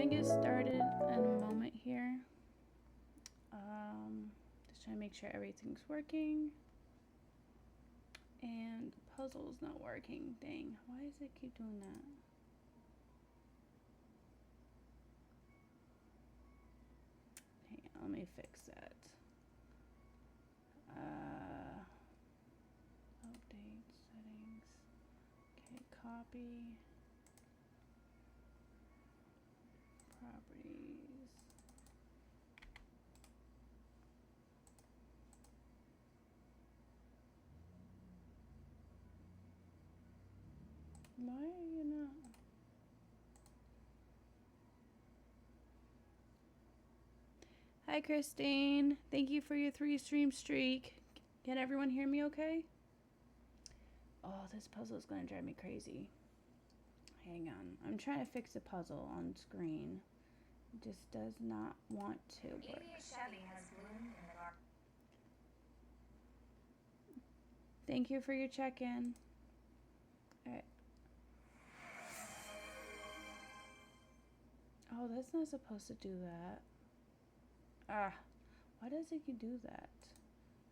gonna get started in a moment here. Just trying to make sure everything's working. And the puzzle's not working. Dang, why does it keep doing that? Hang on, let me fix that. Update settings. Okay, copy. Properties. Why are you not? Hi, Christine. Thank you for your 3-stream streak. Can everyone hear me okay? Oh, this puzzle is going to drive me crazy. Hang on. I'm trying to fix the puzzle on screen. It just does not want to work. Thank you for your check-in. Alright. Oh, that's not supposed to do that. Why does it do that?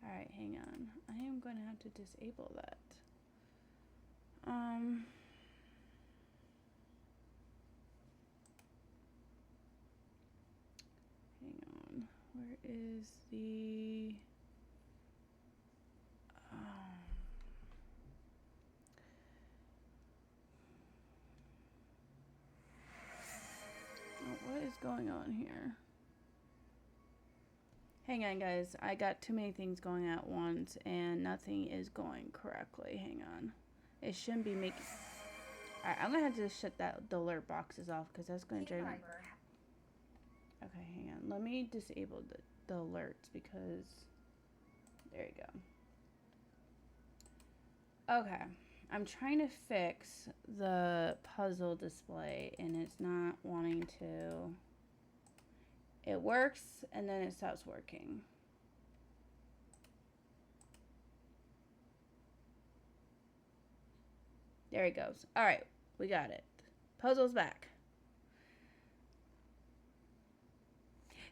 Alright, hang on. I am going to have to disable that. Hang on. Where is the... what is going on here? Hang on, guys. I got too many things going at once, and nothing is going correctly. Hang on. It shouldn't be making... Alright, I'm going to have to shut the alert boxes off, because that's going to drive me... Okay, hang on. Let me disable the alerts, because... There you go. Okay. I'm trying to fix the puzzle display, and it's not wanting to... It works, and then it stops working. There it goes. All right, we got it. Puzzle's back.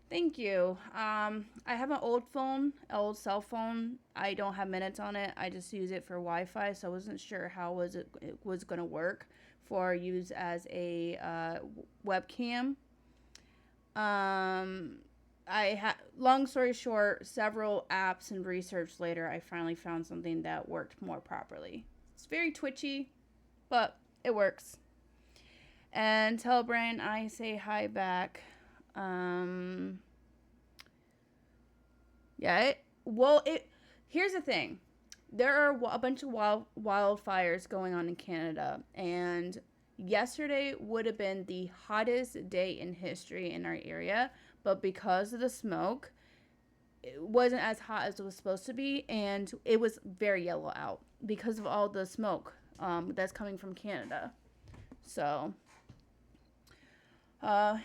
Thank you. I have an old cell phone. I don't have minutes on it. I just use it for Wi-Fi, so I wasn't sure how it was going to work for use as a webcam. Long story short, several apps and research later, I finally found something that worked more properly. It's very twitchy, but it works. And tell Brian I say hi back. Here's the thing. There are a bunch of wildfires going on in Canada, and yesterday would have been the hottest day in history in our area, but because of the smoke, it wasn't as hot as it was supposed to be, and it was very yellow out because of all the smoke that's coming from Canada. So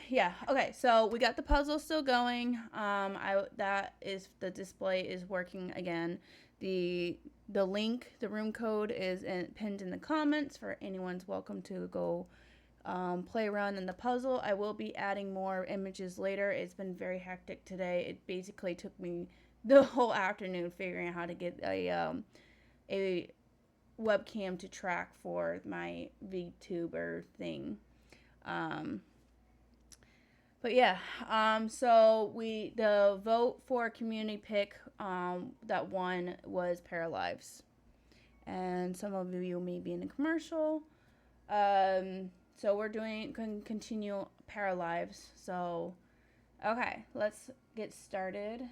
yeah. Okay, so we got the puzzle still going. The display is working again. The link, the room code is pinned in the comments for anyone's welcome to go play around in the puzzle. I will be adding more images later. It's been very hectic today. It basically took me the whole afternoon figuring out how to get a webcam to track for my VTuber thing. But yeah, so the vote for community pick that won was Paralives, and some of you may be in a commercial. So we're continue Paralives. So okay, let's get started.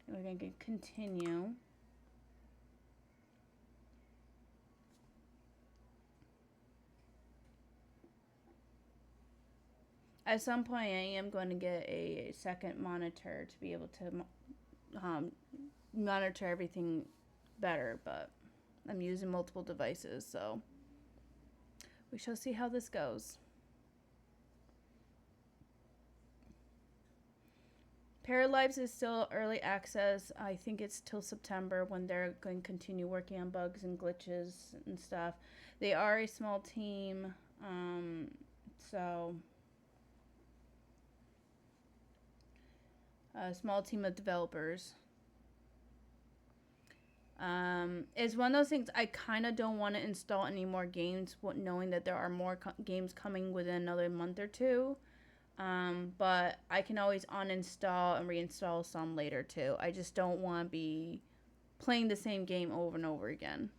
We're gonna continue. At some point, I am going to get a second monitor to be able to monitor everything better, but I'm using multiple devices, so we shall see how this goes. Paralives is still early access. I think it's till September when they're going to continue working on bugs and glitches and stuff. They are a small team. So, a small team of developers. It's one of those things I kind of don't want to install any more games, knowing that there are more games coming within another month or two. But I can always uninstall and reinstall some later too. I just don't want to be playing the same game over and over again.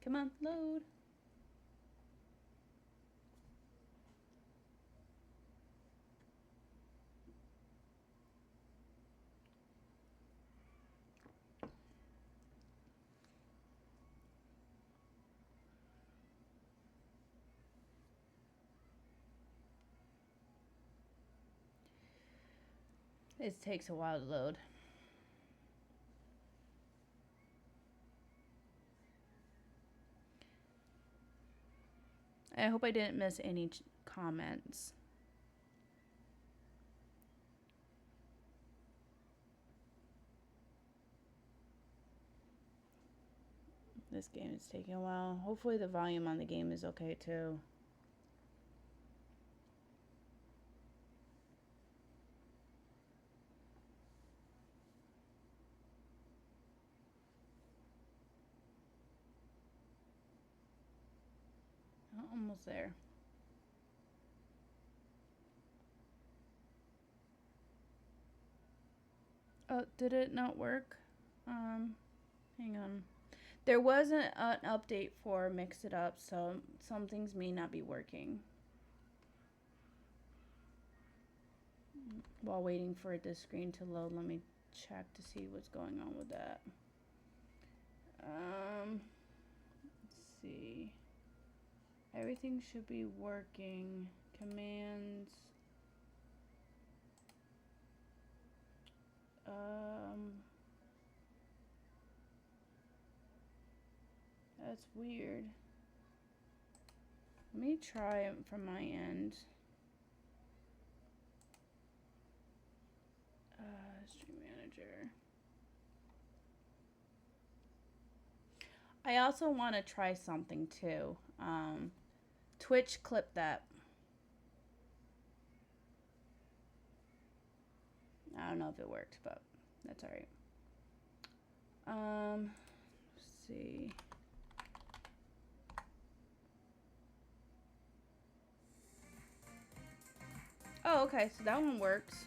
Come on, load. It takes a while to load. I hope I didn't miss any comments. This game is taking a while. Hopefully the volume on the game is okay too. Almost there. Oh, did it not work? Hang on. There was an update for Mix It Up, so some things may not be working. While waiting for this screen to load, let me check to see what's going on with that. Let's see. Everything should be working. Commands. That's weird. Let me try it from my end. Stream Manager. I also want to try something too. Twitch clip that. I don't know if it worked, but that's alright. Let's see. Oh, okay, so that one works.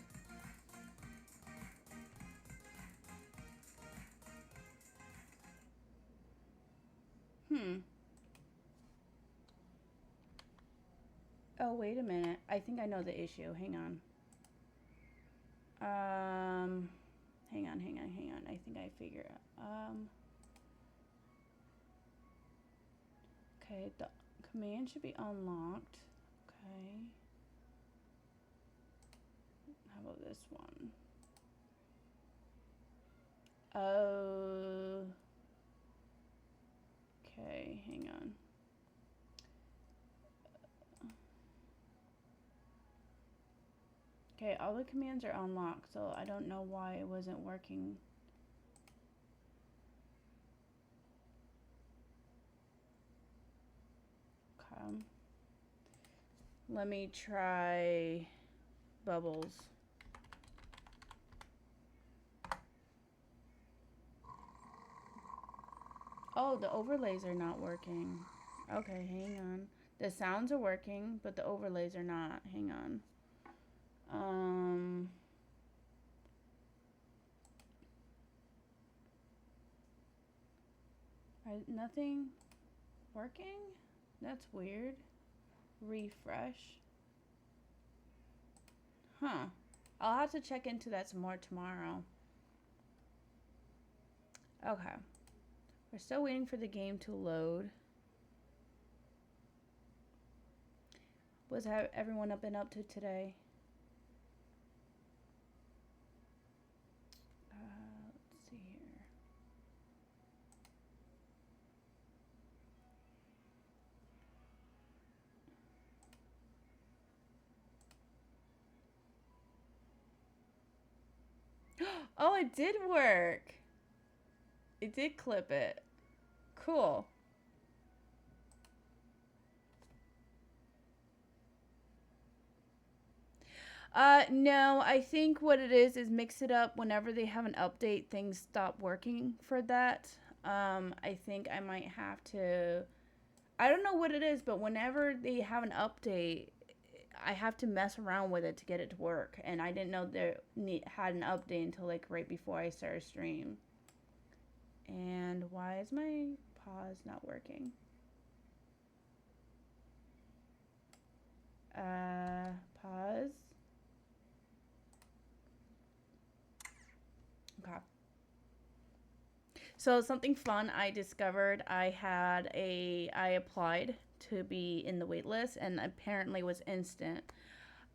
Oh, wait a minute. I think I know the issue. Hang on. Hang on. I think I figure out. Okay, the command should be unlocked. Okay. How about this one? Oh. Okay, hang on. Okay, all the commands are unlocked, so I don't know why it wasn't working. Okay. Let me try bubbles. Oh, the overlays are not working. Okay, hang on. The sounds are working, but the overlays are not. Hang on. Nothing working? That's weird. Refresh. Huh. I'll have to check into that some more tomorrow. Okay. We're still waiting for the game to load. What's everyone been up to today? Let's see here. Oh, it did work. It did clip it. Cool. No, I think what it is mix it up whenever they have an update, things stop working for that. I think I might have to. I don't know what it is, but whenever they have an update, I have to mess around with it to get it to work, and I didn't know there had an update until like right before I started stream. And why is my pause not working? Pause. Okay. So something fun I discovered. I applied to be in the wait list, and apparently was instant.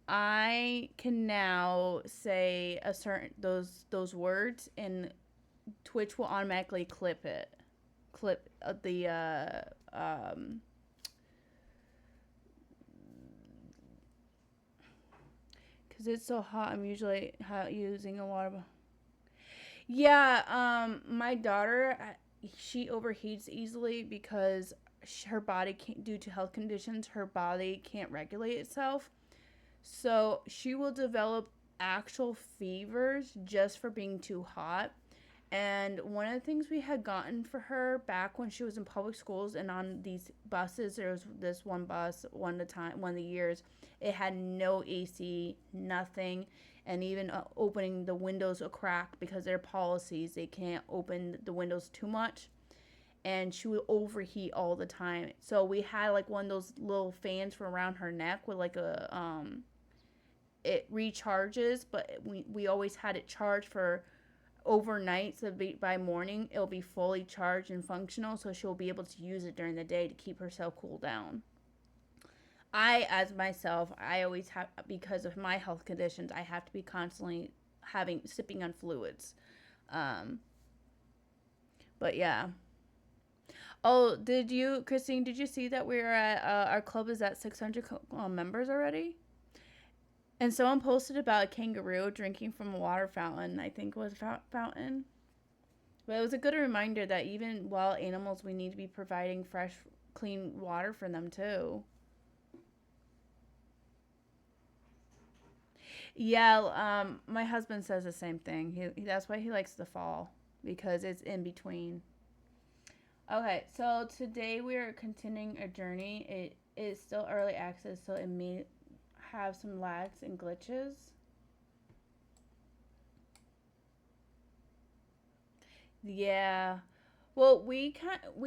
I can now say a certain those words, and Twitch will automatically clip the because it's so hot. I'm usually using a lot of. Yeah, my daughter, she overheats easily because her body can't, due to health conditions, her body can't regulate itself. So she will develop actual fevers just for being too hot. And one of the things we had gotten for her back when she was in public schools and on these buses, there was this one bus, one of the years, it had no AC, nothing, and even opening the windows a crack because their policies, they can't open the windows too much. And she would overheat all the time. So we had like one of those little fans for around her neck with like a it recharges, but we always had it charged for overnight, so by morning it'll be fully charged and functional, so she'll be able to use it during the day to keep herself cool down. I, as myself, I always have, because of my health conditions, I have to be constantly having sipping on fluids. um but yeah. Oh, did you, Christine, did you see that we're at our club is at 600 members already? And someone posted about a kangaroo drinking from a water fountain. I think it was fountain. But it was a good reminder that even wild animals, we need to be providing fresh, clean water for them too. Yeah, my husband says the same thing. That's why he likes the fall because it's in between. Okay, so today we are continuing a journey. It is still early access, so it may have some lags and glitches. Yeah. Well, we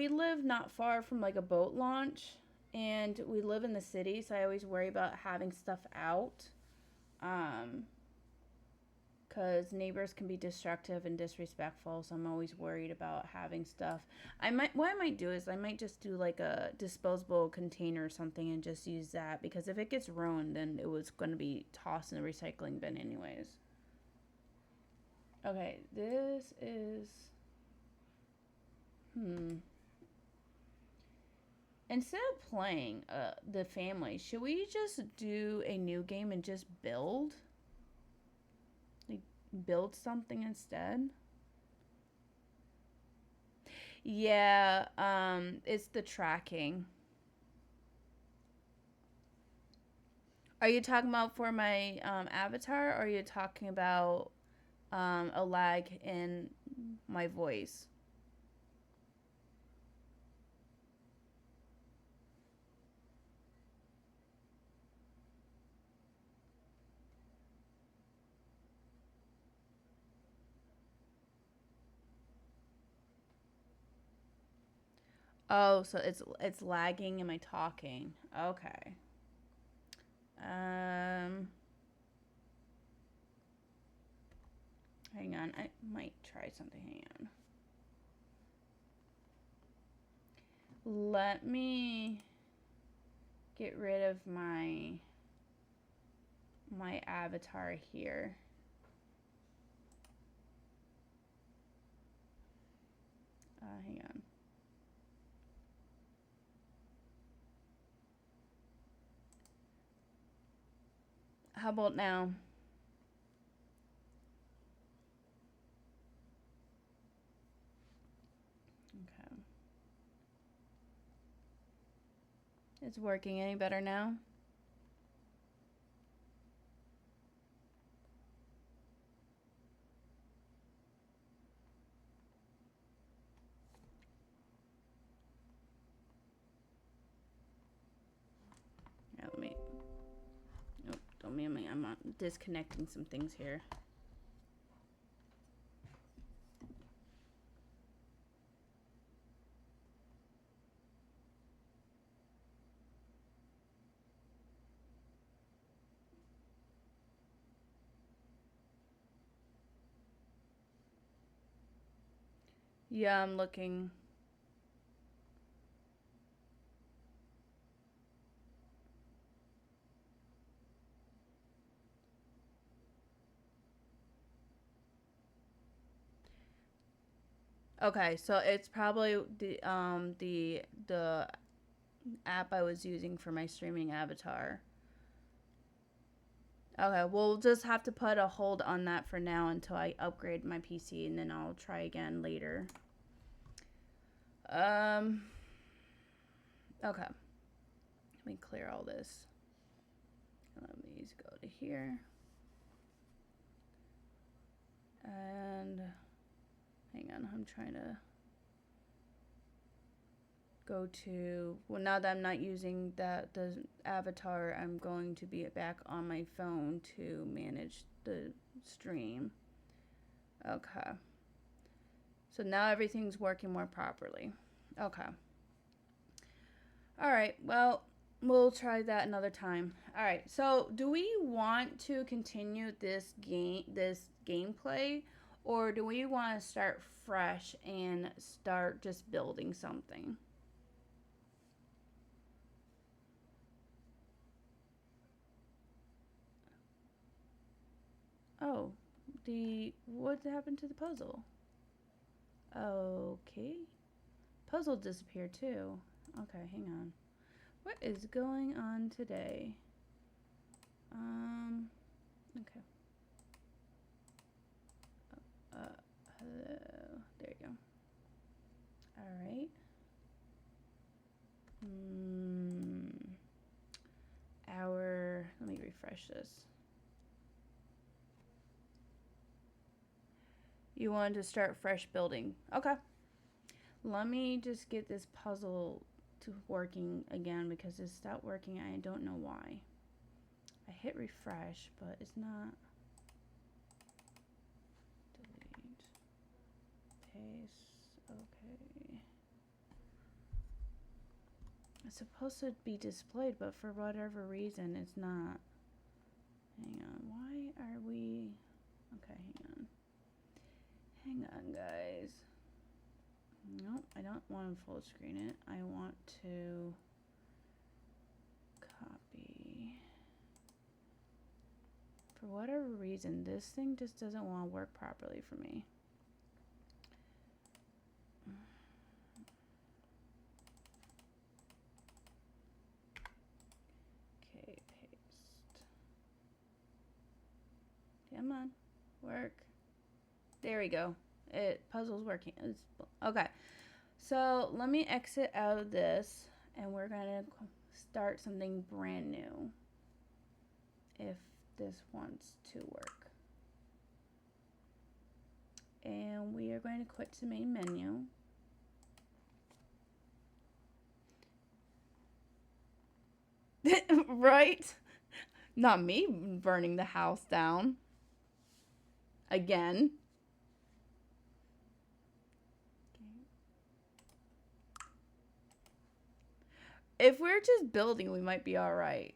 live not far from like a boat launch, and we live in the city, so I always worry about having stuff out. Um, because neighbors can be destructive and disrespectful, so I'm always worried about having stuff. What I might do is I might just do like a disposable container or something and just use that, because if it gets ruined, then it was going to be tossed in the recycling bin anyways. Okay, this is hmm. Instead of playing the family, should we just do a new game and just like build something instead? Yeah, it's the tracking. Are you talking about for my avatar, or are you talking about a lag in my voice? Oh, so it's lagging in my talking. Okay. Um, hang on. I might try something. Hang on. Let me get rid of my avatar here. Hang on. How about now? Okay. It's working any better now? on, disconnecting some things here. Yeah, I'm looking. Okay, so it's probably the app I was using for my streaming avatar. Okay, we'll just have to put a hold on that for now until I upgrade my PC, and then I'll try again later. Okay. Let me clear all this. Let me go to here. And hang on, I'm trying to go to, well, now that I'm not using the avatar, I'm going to be back on my phone to manage the stream. Okay. So now everything's working more properly. Okay. All right. Well, we'll try that another time. All right. So, do we want to continue this gameplay, or do we want to start fresh and start just building something? Oh, what happened to the puzzle? Okay. Puzzle disappeared too. Okay, hang on. What is going on today? Okay. Hello. There you go. All right. Let me refresh this. You wanted to start fresh building. Okay. Let me just get this puzzle to working again because it stopped working. I don't know why. I hit refresh, but it's not. Delete. Paste. Okay. It's supposed to be displayed, but for whatever reason, it's not. Hang on. Why are we... Okay, hang on. Hang on, guys. Nope, I don't want to full screen it. I want to copy. For whatever reason, this thing just doesn't want to work properly for me. Okay, paste. Come on, work. There we go. Puzzle's working. Okay. So let me exit out of this, and we're gonna start something brand new. If this wants to work. And we are going to quit the main menu. Right? Not me burning the house down. Again. If we're just building, we might be all right.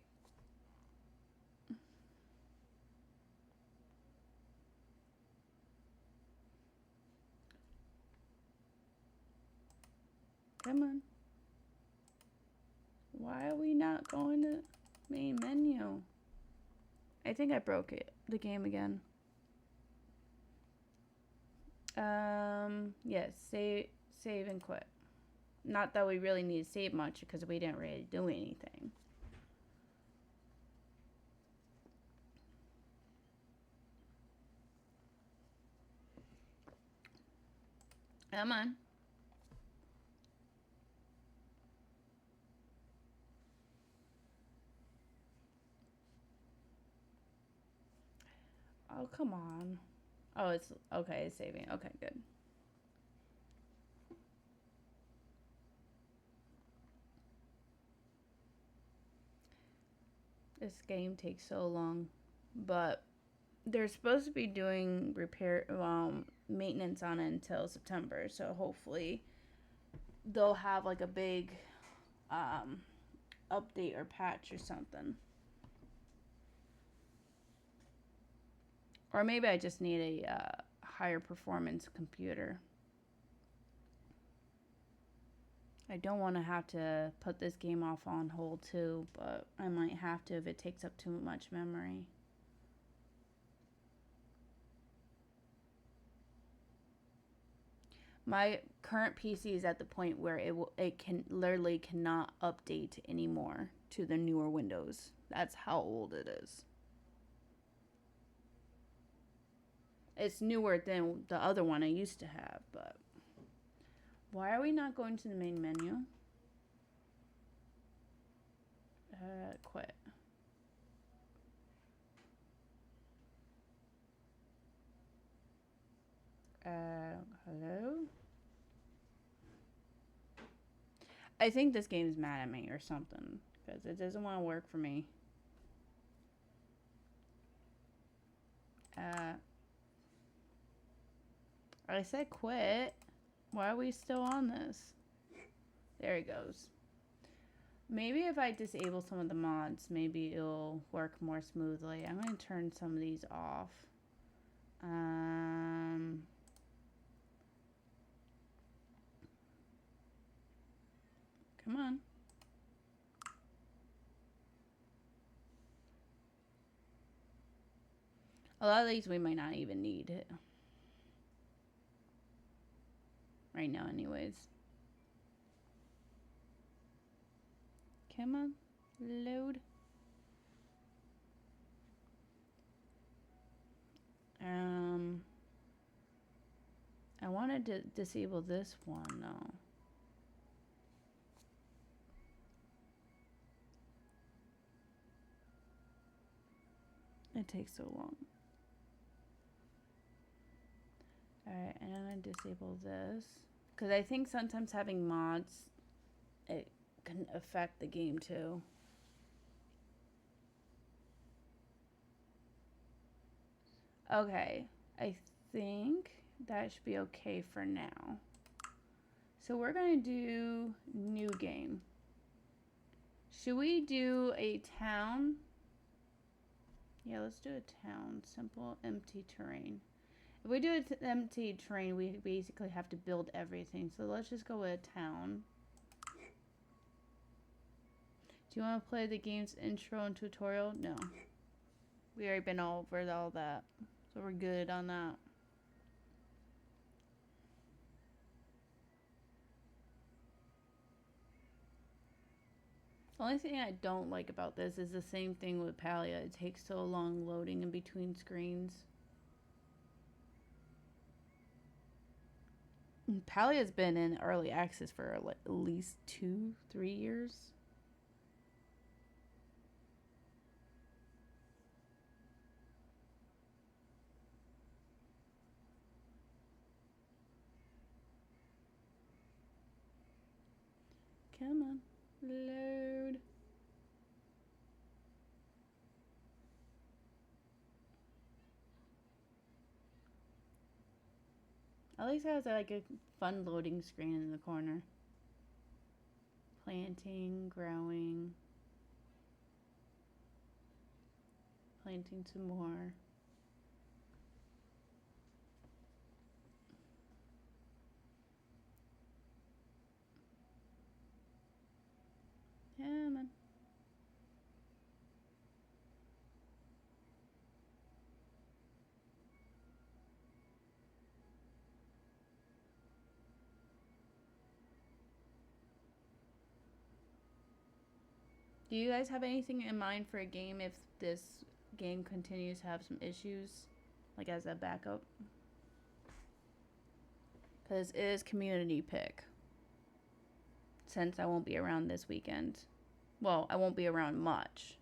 Come on. Why are we not going to main menu? I think I broke it. The game again. Yes, save and quit. Not that we really need to save much because we didn't really do anything. Come on. Oh, come on. Oh, it's okay. It's saving. Okay, good. This game takes so long. but they're supposed to be doing repair maintenance on it until September. So hopefully they'll have like a big um, update or patch or something. Or maybe I just need a higher performance computer. I don't want to have to put this game off on hold too, but I might have to if it takes up too much memory. My current PC is at the point where it can literally cannot update anymore to the newer Windows. That's how old it is. It's newer than the other one I used to have, but why are we not going to the main menu? Quit. Hello? I think this game's mad at me or something because it doesn't want to work for me. I said quit. Why are we still on this? There it goes. Maybe if I disable some of the mods, maybe it'll work more smoothly. I'm going to turn some of these off. Come on. A lot of these we might not even need it. Right now anyways. Come on. Load. I wanted to disable this one though. It takes so long. Alright, and I'm going to disable this. Because I think sometimes having mods, it can affect the game too. Okay, I think that should be okay for now. So we're going to do new game. Should we do a town? Yeah, let's do a town. Simple, empty terrain. If we do an empty terrain, we basically have to build everything. So let's just go with a town. Do you want to play the game's intro and tutorial? No. We already been over all that. So we're good on that. The only thing I don't like about this is the same thing with Palia. It takes so long loading in between screens. Palia's been in early access for like at least 2-3 years. Come on, load. At least it has like a fun loading screen in the corner. Planting, growing. Planting some more. Yeah, man. Do you guys have anything in mind for a game if this game continues to have some issues? Like as a backup? Because it is community pick. Since I won't be around this weekend. Well, I won't be around much.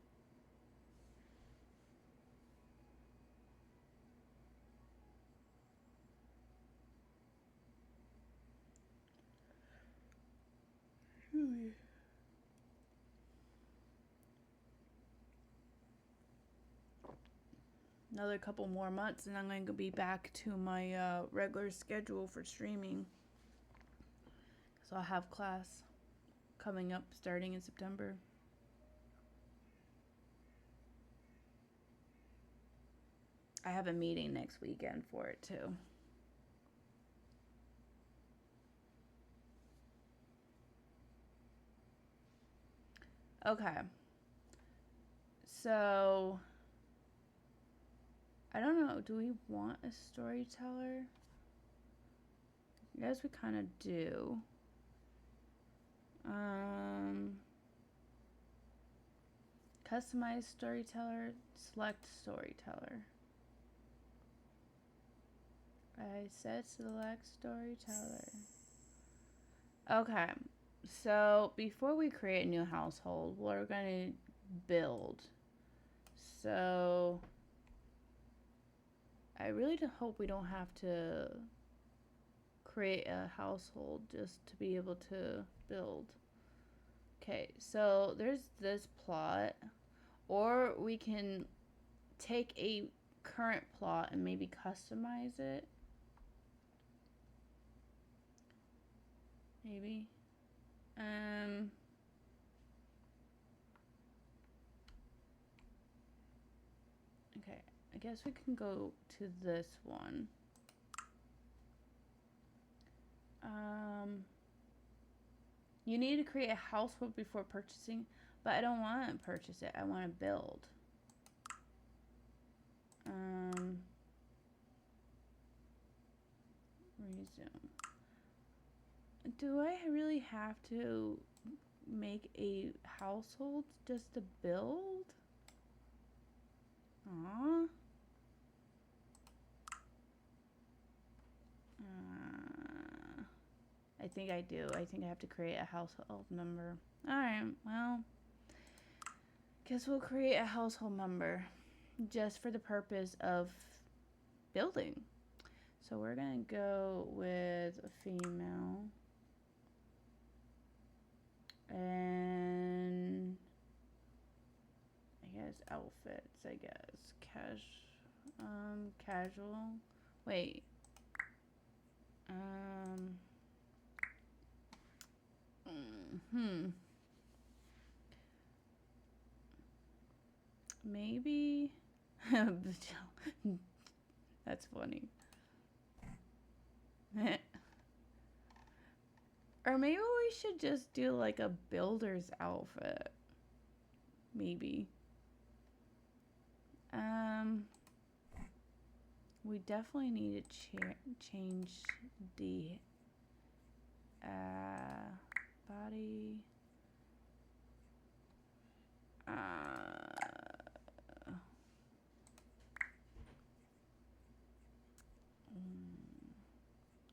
another couple more months, and I'm going to be back to my regular schedule for streaming. So I'll have class coming up starting in September. I have a meeting next weekend for it too. Okay. So I don't know, do we want a storyteller? Yes, we kind of do. Customize storyteller, select storyteller. I said select storyteller. Okay, so before we create a new household, we're going to build. So I really hope we don't have to create a household just to be able to build. Okay, so there's this plot, or we can take a current plot and maybe customize it. Maybe. Okay, I guess we can go to this one. You need to create a household before purchasing, but I don't want to purchase it. I want to build. Resume. Do I really have to make a household just to build? Aww. I think I do. I think I have to create a household member. Alright, well, guess we'll create a household member just for the purpose of building. So we're gonna go with a female. And I guess outfits, I guess. Casual. Wait. Maybe. That's funny. Or maybe we should just do like a builder's outfit. Maybe. We definitely need to change the body.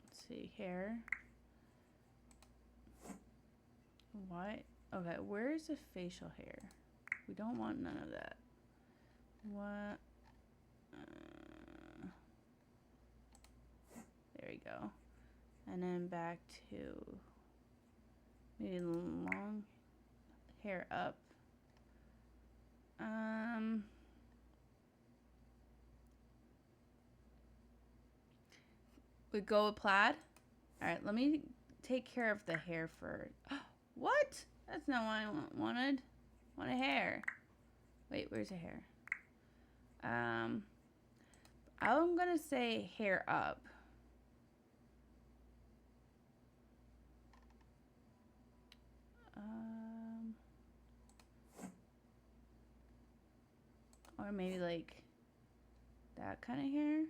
Let's see, hair. What? Okay, where's the facial hair? We don't want none of that. What? There we go. And then back to maybe long hair up. We go with plaid. All right, let me take care of the hair first. What? That's not what I wanted. I want a hair. Wait, where's the hair? I'm gonna say hair up. Or maybe like that kind of hair.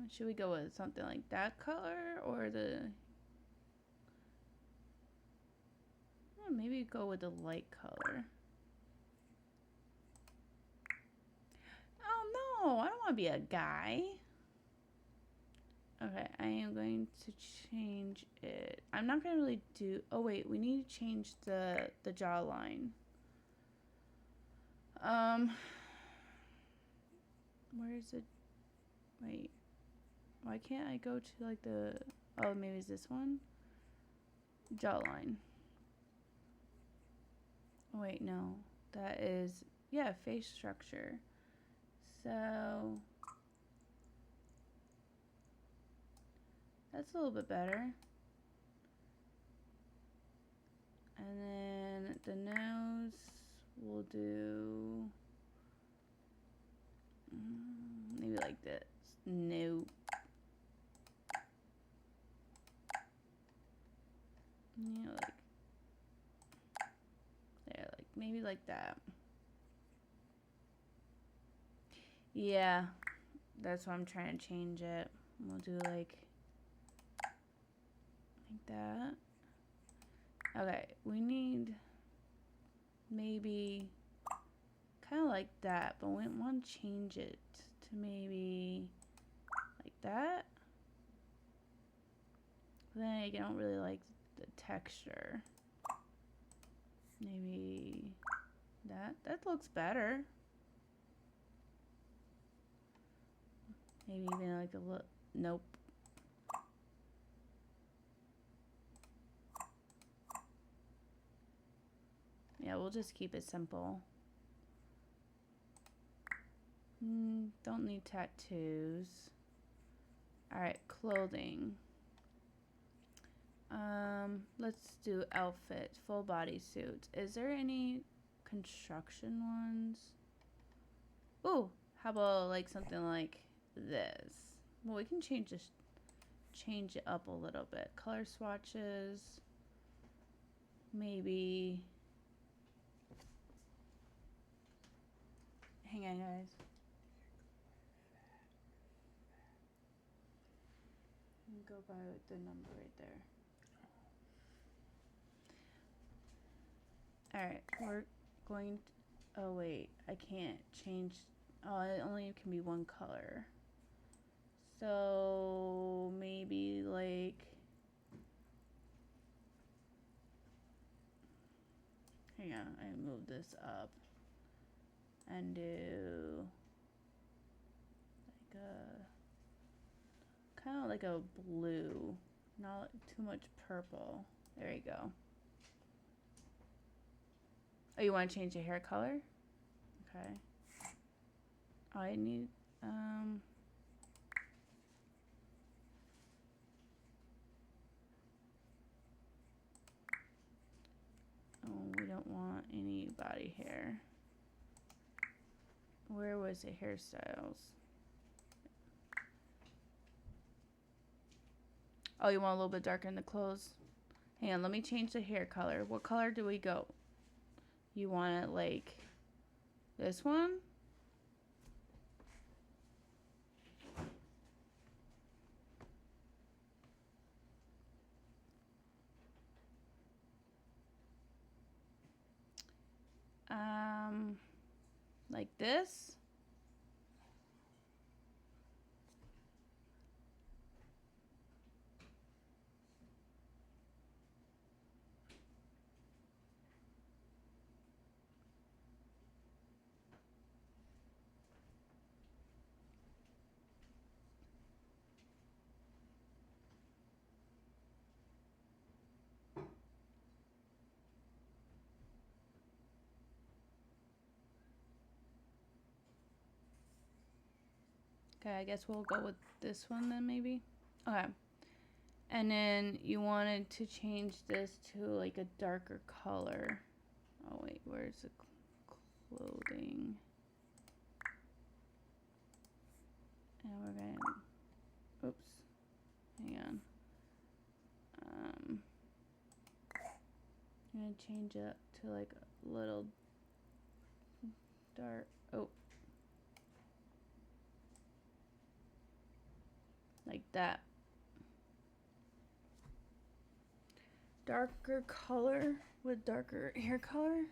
Should we go with something like that color or the... maybe go with the light color. Oh no, I don't want to be a guy. Okay, I am going to change it. I'm not going to really do... Oh wait, we need to change the jawline. Where is it? Wait. Why can't I go to like the... Oh, maybe it's this one? Jawline. Oh, wait, no. That is, yeah, face structure. So that's a little bit better. And then the nose, we'll do maybe like this. No. You know, like there, like maybe like that. Yeah, that's why I'm trying to change it. We'll do like that. Okay, we need maybe kind of like that, but we want to change it to maybe like that. But then I don't really like the texture. Maybe that. That looks better. Maybe even like a little. Nope. Yeah, we'll just keep it simple. Don't need tattoos. Alright, clothing. Let's do outfit, full body suit. Is there any construction ones? Ooh, how about like something like this? Well, we can change it up a little bit. Color swatches. Maybe. Hang on, guys. Go by the number right there. Alright, we're going to, oh wait, I can't change, oh, it only can be one color. So maybe like, hang on, I move this up and do like a, kind of like a blue, not too much purple. There you go. Oh, you want to change the hair color? Okay. I need, oh, we don't want any body hair. Where was the hairstyles? Oh, you want a little bit darker in the clothes? Hang on, let me change the hair color. What color do we go? You want it like this one? Like this? Okay, I guess we'll go with this one then maybe. Okay. And then you wanted to change this to like a darker color. Oh wait, where's the clothing? And we're gonna, oops, hang on. I'm gonna change it to like a little dark, oh. Like that. Darker color with darker hair color.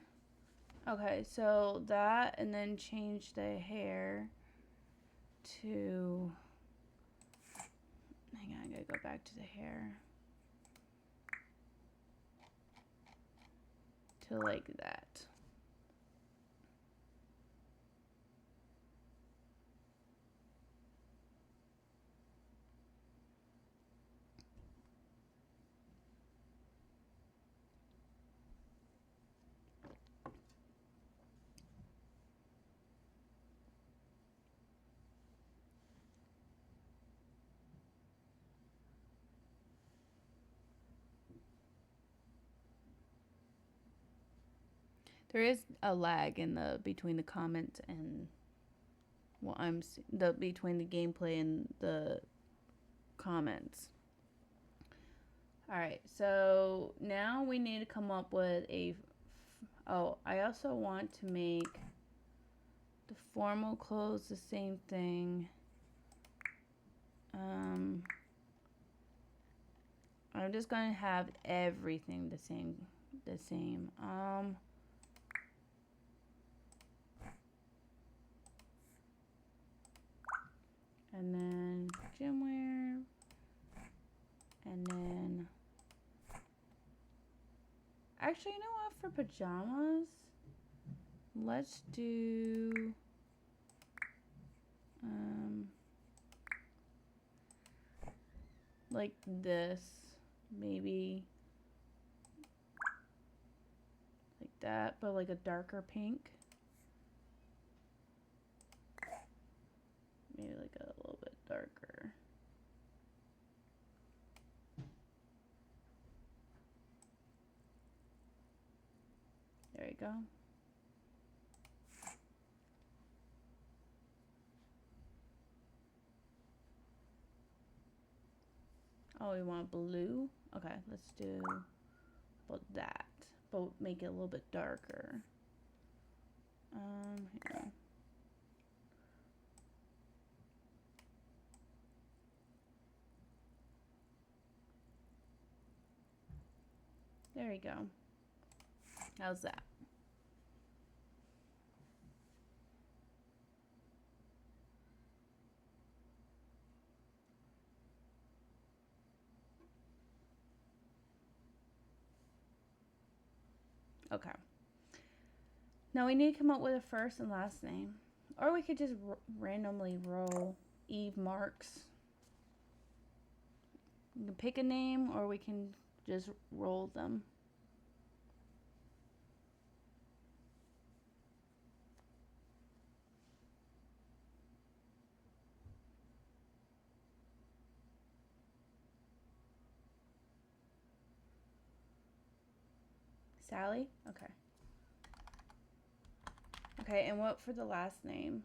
Okay, so that, and then change the hair to, hang on, I gotta go back to the hair. To like that. There is a lag in the between the comments and what between the gameplay and the comments. All right, so now we need to come up with a. Oh, I also want to make the formal clothes the same thing. I'm just going to have everything the same. And then gym wear. And then, actually, you know what? For pajamas, let's do, like this, maybe like that, but like a darker pink. Maybe like a little bit darker. There you go. Oh, we want blue? Okay, let's do about that. But make it a little bit darker. Here. There you go. How's that? Okay. Now we need to come up with a first and last name. Or we could just randomly roll Eve Marks. You can pick a name or we can just roll them. Sally? Okay. Okay, and what for the last name?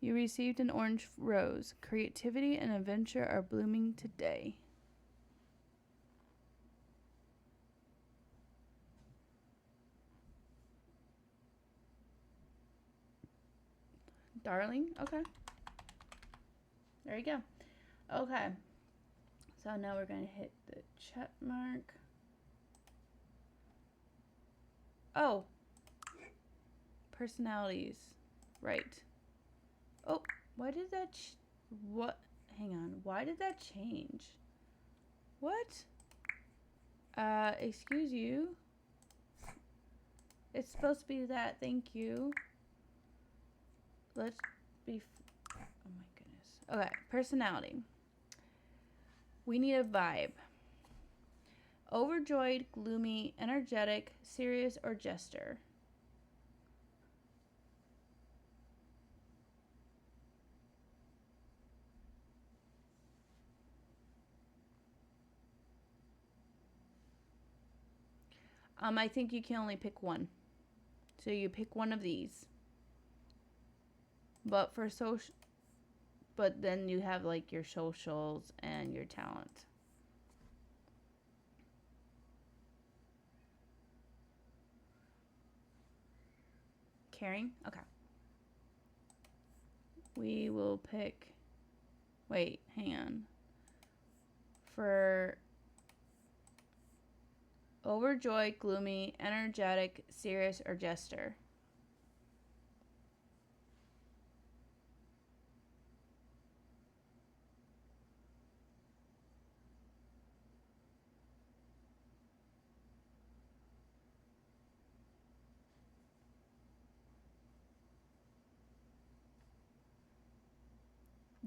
You received an orange rose. Creativity and adventure are blooming today. Darling? Okay. There you go. Okay. So now we're going to hit the check mark. Oh. Personalities. Right. Oh, why did that... what? Hang on. Why did that change? What? Excuse you? It's supposed to be that. Thank you. Let's be... oh my goodness. Okay, personality. We need a vibe. Overjoyed, gloomy, energetic, serious, or jester. I think you can only pick one. So you pick one of these. But for social... but then you have like your socials and your talent. Caring? Okay. We will pick... wait, hang on. For overjoyed, gloomy, energetic, serious, or jester.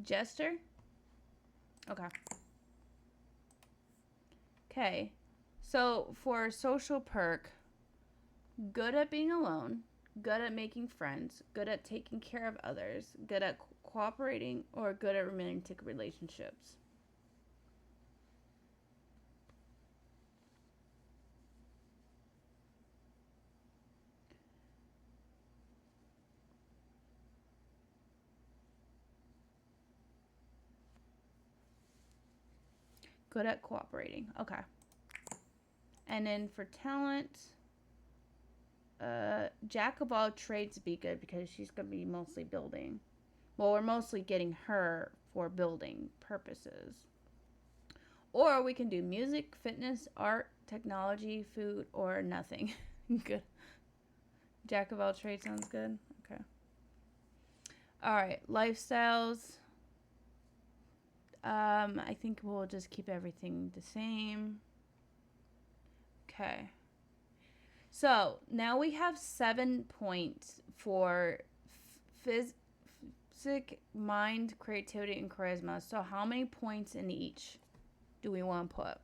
Jester? Okay. Okay. So for social perk, good at being alone, good at making friends, good at taking care of others, good at cooperating, or good at romantic relationships. Good at cooperating. Okay. And then for talent, jack of all trades would be good because she's going to be mostly building. Well, we're mostly getting her for building purposes. Or we can do music, fitness, art, technology, food, or nothing. Good. Jack of all trades sounds good. Okay. All right. Lifestyles. I think we'll just keep everything the same. Okay. So now we have 7 points for physic, mind, creativity, and charisma. So how many points in each do we want to put?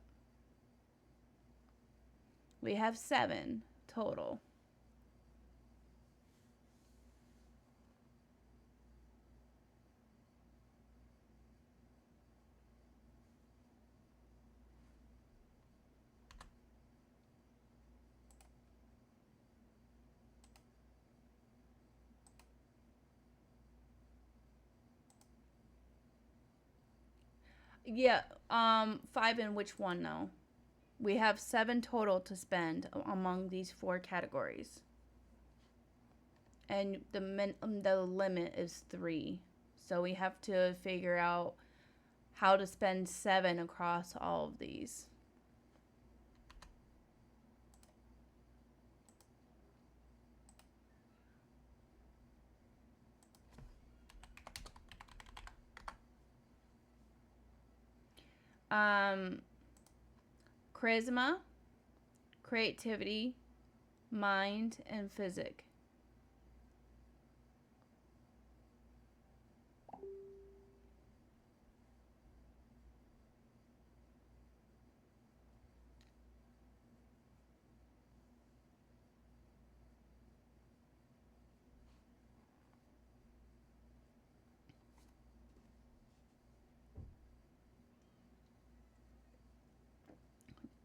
We have 7 total. Yeah, 5 in which one though? We have 7 total to spend among these 4 categories. And the limit is 3. So we have to figure out how to spend 7 across all of these. Charisma, creativity, mind, and physic.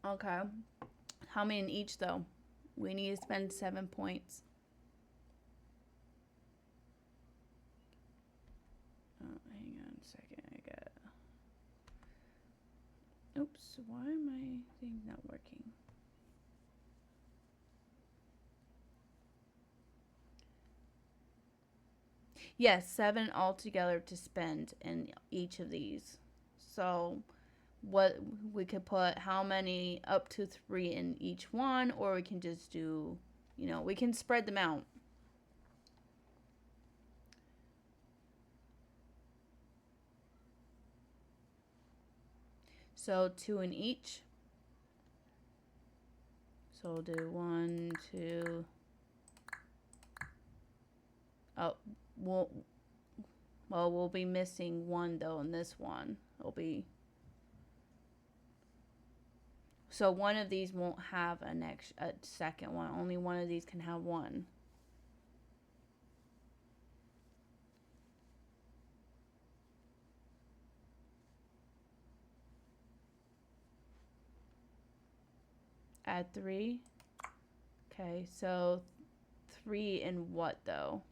Okay. How many in each though? We need to spend 7 points. Oh, hang on a second. I got. Oops. Why am my thing not working? Yes, 7 altogether to spend in each of these. So what we could put how many up to 3 in each one, or we can just do, we can spread them out. So 2 in each. So we'll do 1, 2. Oh, we'll be missing 1 though in this one. It'll be. So one of these won't have a second one. Only one of these can have 1. Add 3. Okay, so 3 in what though?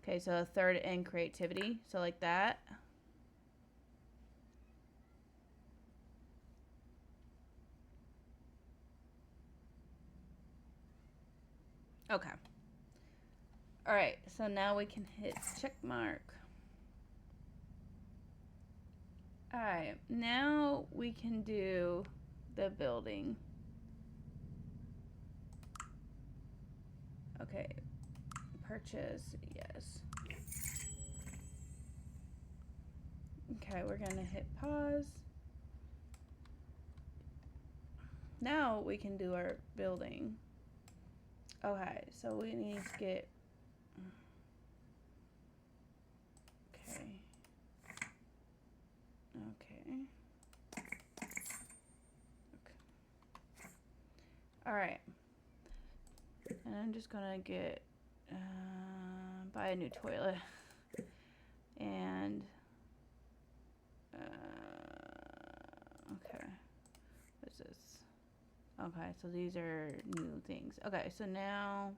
Okay, so a third in creativity. So like that. Okay. All right, so now we can hit check mark. All right, now we can do the building. Okay, purchase, yes. Okay, we're gonna hit pause. Now we can do our building. Okay, so we need to get. Okay. Okay. All right. And I'm just gonna get buy a new toilet and okay. What's this? Okay, so these are new things. Okay, so now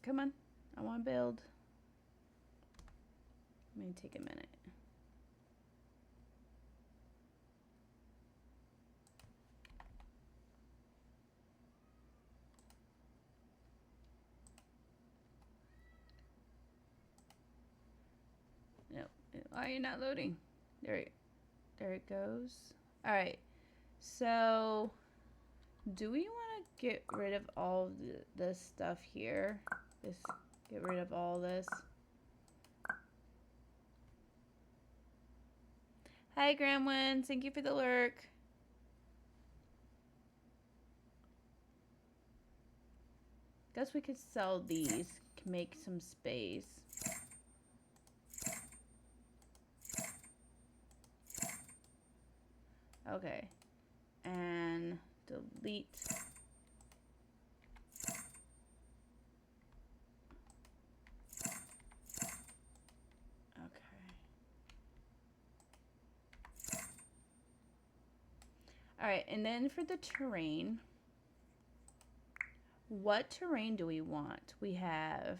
come on. I want to build. Let me take a minute. No, why are you not loading? There it goes. All right. So, do we want to get rid of all of this stuff here? Just get rid of all this. Hi, Gramwin. Thank you for the lurk. Guess we could sell these, make some space. Okay. And delete. All right, and then for the terrain, what terrain do we want? We have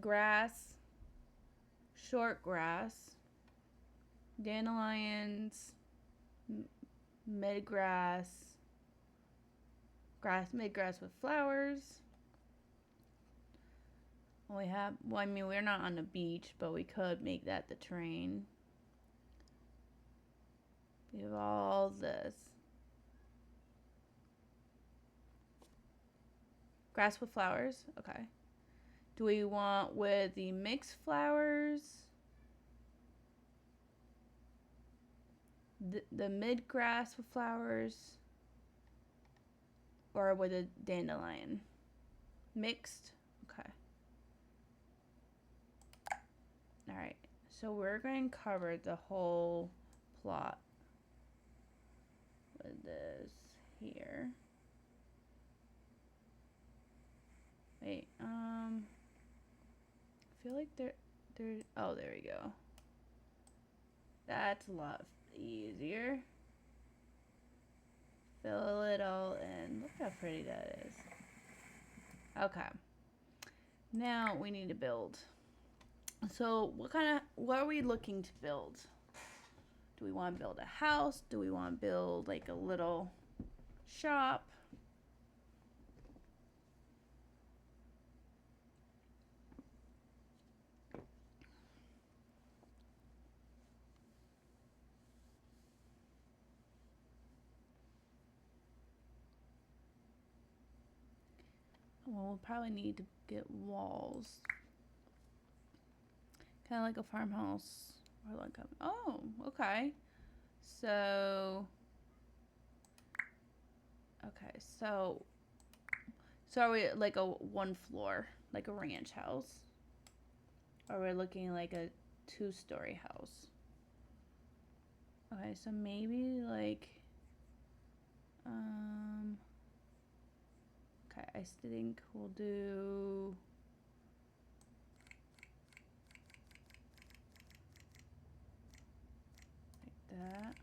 grass, short grass, dandelions, midgrass, midgrass with flowers. We have, well, I mean, we're not on the beach, but we could make that the terrain. We have all this. Grass with flowers, okay. Do we want with the mixed flowers? The mid grass with flowers? Or with a dandelion? Mixed, okay. All right, so we're going to cover the whole plot with this here. Wait, I feel like there, oh, there we go. That's a lot easier. Fill it all in. Look how pretty that is. Okay. Now we need to build. So what are we looking to build? Do we want to build a house? Do we want to build like a little shop? Well, we'll probably need to get walls. Kind of like a farmhouse. Or like a, oh, okay. So, okay, so are we like a one floor, like a ranch house? Or we're looking like a 2-story house? Okay, so maybe like, okay, I think we'll do like that.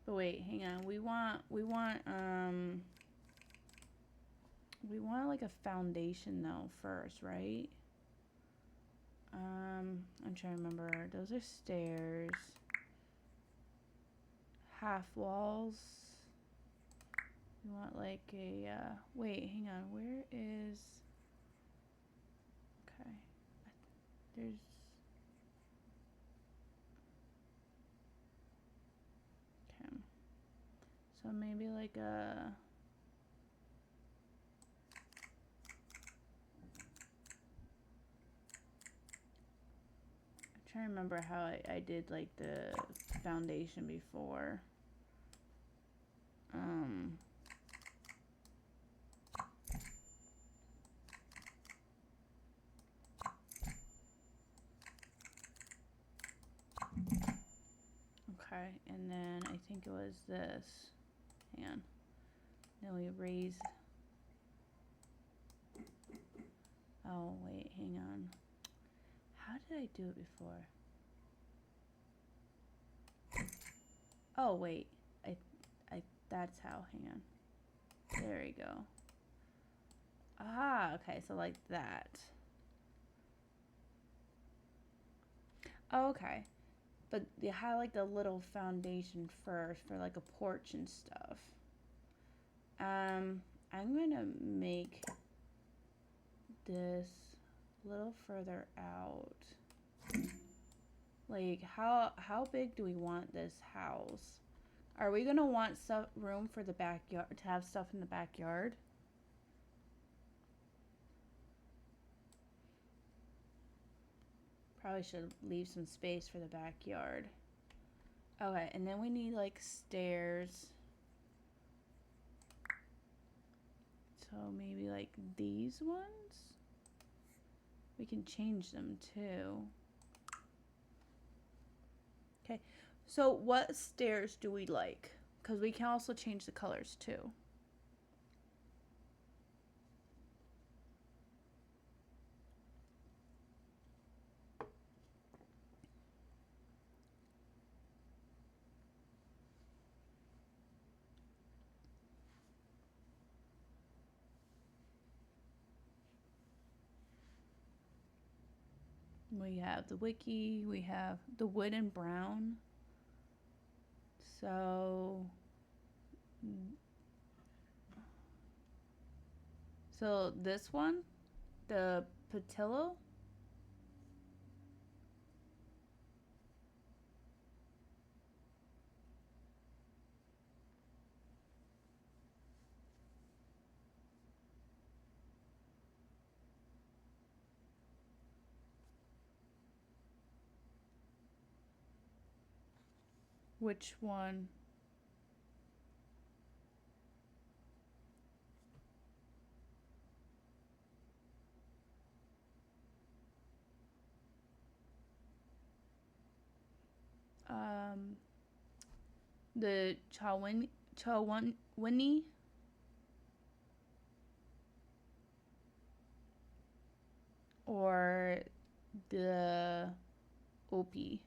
But wait, hang on. We want like a foundation though first, right? I'm trying to remember. Those are stairs. Half walls. We want like a, wait, hang on. Where is, okay. There's, okay. So maybe like a, I'm trying to remember how I did like the foundation before. Okay, and then I think it was this. Hang on. Then we raise. Oh, wait, hang on. How did I do it before? Oh, wait. That's how. Hang on. There we go. Ah, okay, so like that. Oh, okay. But you have like the little foundation first for like a porch and stuff. I'm gonna make this a little further out. Like how big do we want this house? Are we gonna want stuff room for the backyard to have stuff in the backyard? Probably should leave some space for the backyard. Okay, and then we need like stairs. So maybe like these ones? We can change them too. Okay, so what stairs do we like? Because we can also change the colors too. We have the wiki, we have the wood and brown. So this one, the patillo. Which one? Um, the Chawini or the Opie?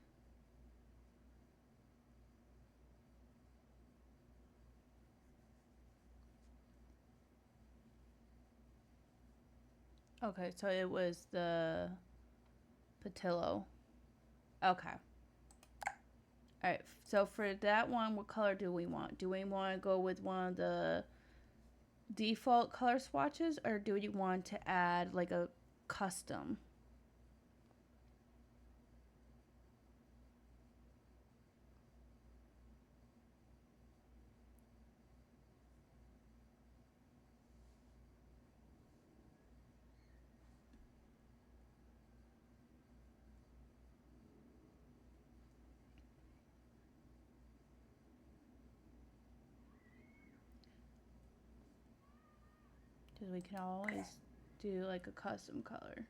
Okay, so it was the patillo. Okay. All right. So for that one, what color do we want? Do we want to go with one of the default color swatches, or do you want to add like a custom? Because we can always do like a custom color.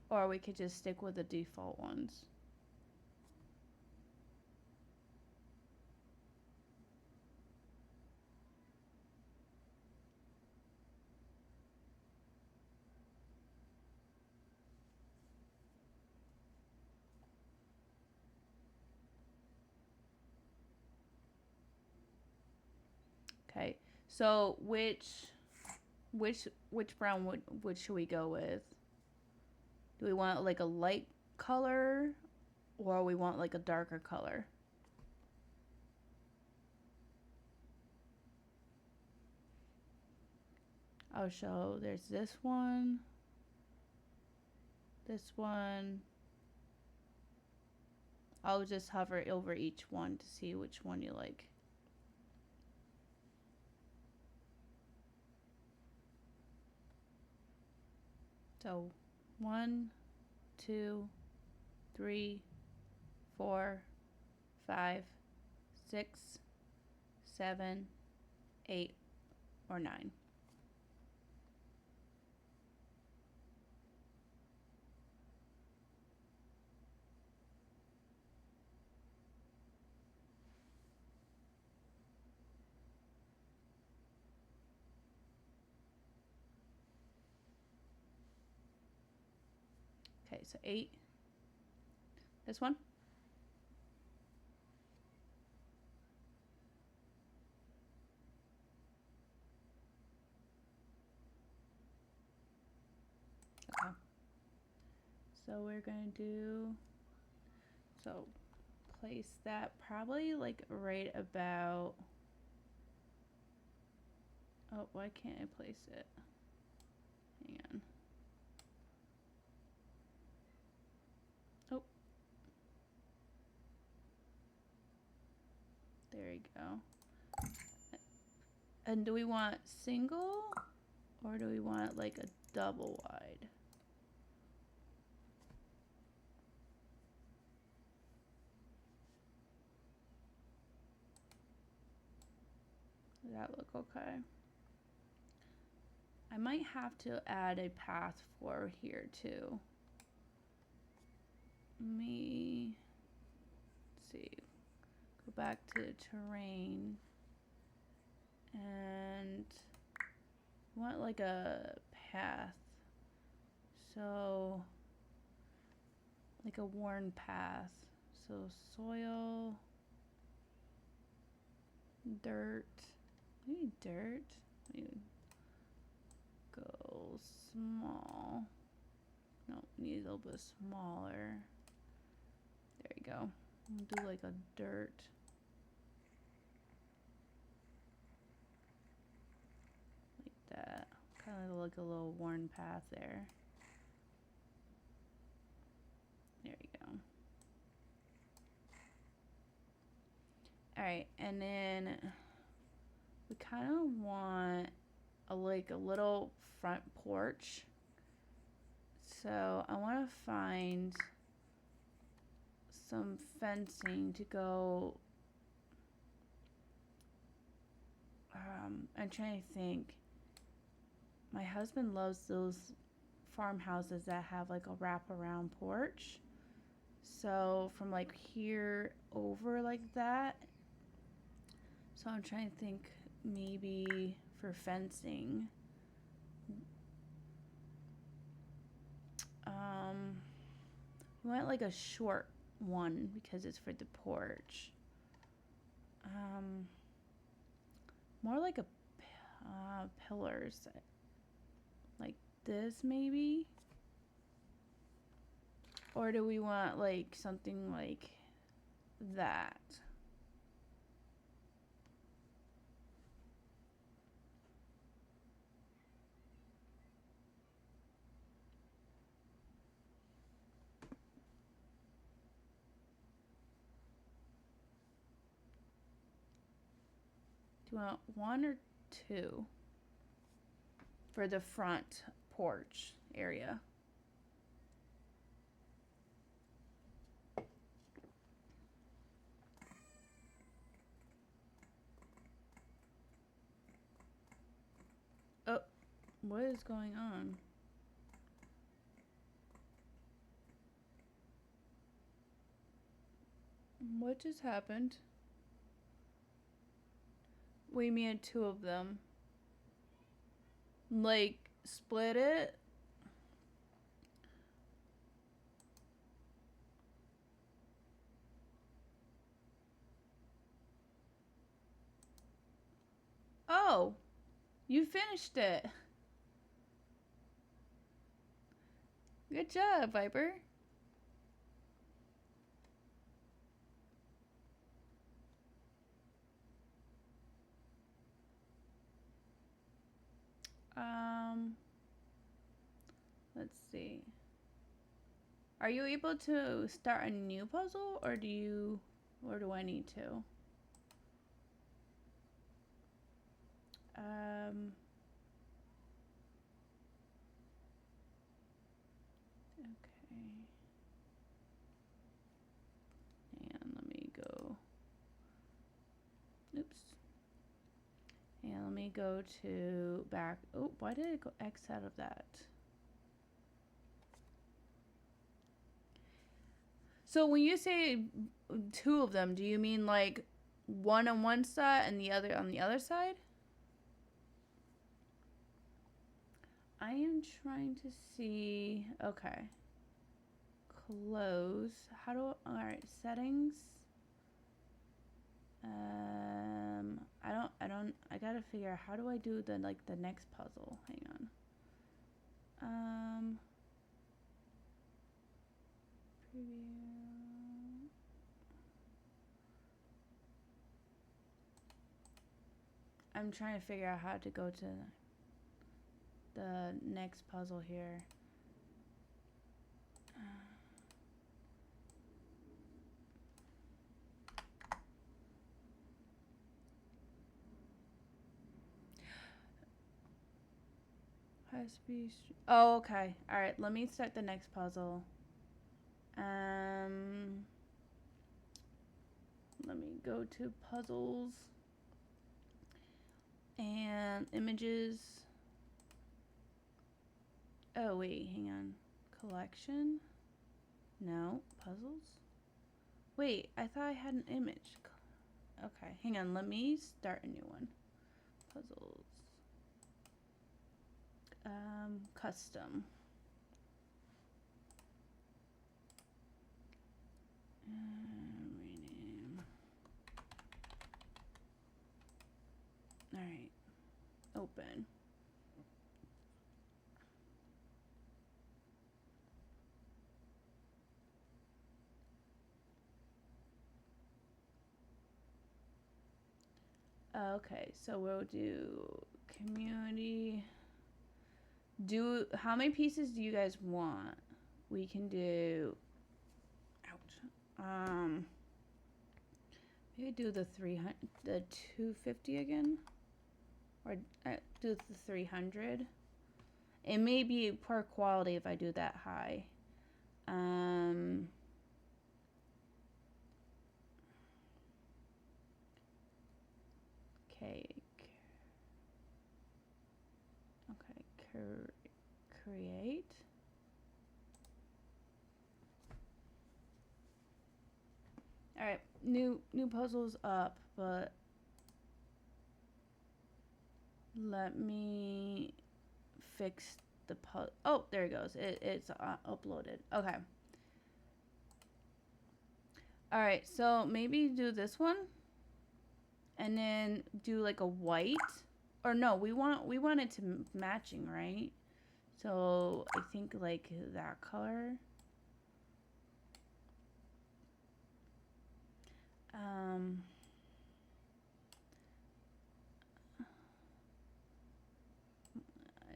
Or we could just stick with the default ones. Okay. So which brown would should we go with? Do we want like a light color or we want like a darker color? I'll show there's this one. This one. I'll just hover over each one to see which one you like. So 1, 2, 3, 4, 5, 6, 7, 8, or 9. Okay, so 8. This one. . Okay. So we're gonna do, so place that probably like right about, oh, why can't I place it? Hang on. Oh. There you go. And do we want single or do we want like a double wide? Does that look okay? I might have to add a path for here too. Let's see. Go back to terrain and want like a path. So like a worn path. So soil, dirt, maybe dirt. Maybe go small. No, need a little bit smaller. There you go. We'll do like a dirt. Like that. Kind of like a little worn path there. There you go. Alright, and then we kind of want like a little front porch. So I want to find some fencing to go. I'm trying to think. My husband loves those farmhouses that have like a wraparound porch. So from like here over like that. So I'm trying to think maybe for fencing. We want like a short one because it's for the porch. More like a pillars, like this maybe. Or do we want like something like that? Do you want one or two for the front porch area? Oh, what is going on? What just happened? We made two of them. Like, split it? Oh, you finished it. Good job, Viper. Let's see. Are you able to start a new puzzle or do I need to? Okay. And let me go. Oops. And let me go to back. Oh, why did it go X out of that? So when you say two of them, do you mean like one on one side and the other on the other side? I am trying to see. Okay. Close. How do alright, settings. I gotta figure out how do I do the like the next puzzle. Hang on. I'm trying to figure out how to go to the next puzzle here. High speed. Oh, okay. All right. Let me start the next puzzle. Let me go to puzzles and images. Oh wait, hang on. Collection? No, puzzles. Wait, I thought I had an image. Okay, hang on. Let me start a new one. Puzzles. Custom. Rename. All right. Open. Okay, so we'll do community. How many pieces do you guys want? We can do. Ouch. Maybe do the 250 again, or do the 300. It may be poor quality if I do that high. Okay. Okay. Create. All right, new puzzle's up, but let me fix the puzzle. Oh, there it goes. It's uploaded. Okay. All right, so maybe do this one, and then do like a white, or no, we want it to matching, right? So I think like that color. I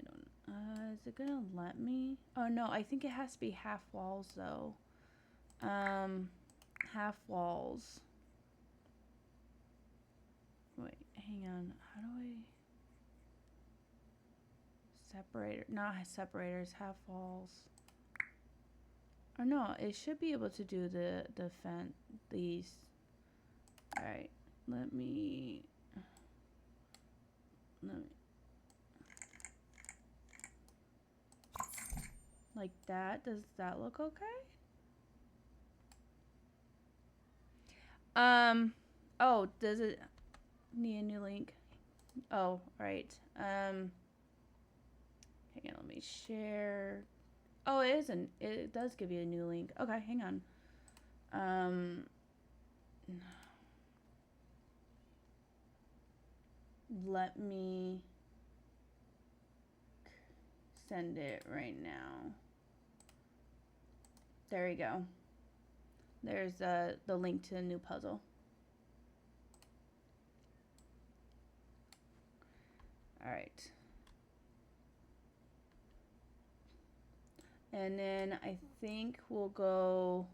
don't. Is it gonna let me? Oh no, I think it has to be half walls though. Half walls. Wait, hang on. How do I? Separator, not separators, half walls. Or no, it should be able to do the fence, these. All right, let me. Like that. Does that look okay? Oh, does it need a new link? Oh, right. Hang on, let me share. Oh, it does give you a new link. Okay, hang on. Let me send it right now. There you go. There's the link to the new puzzle. All right. And then I think we'll go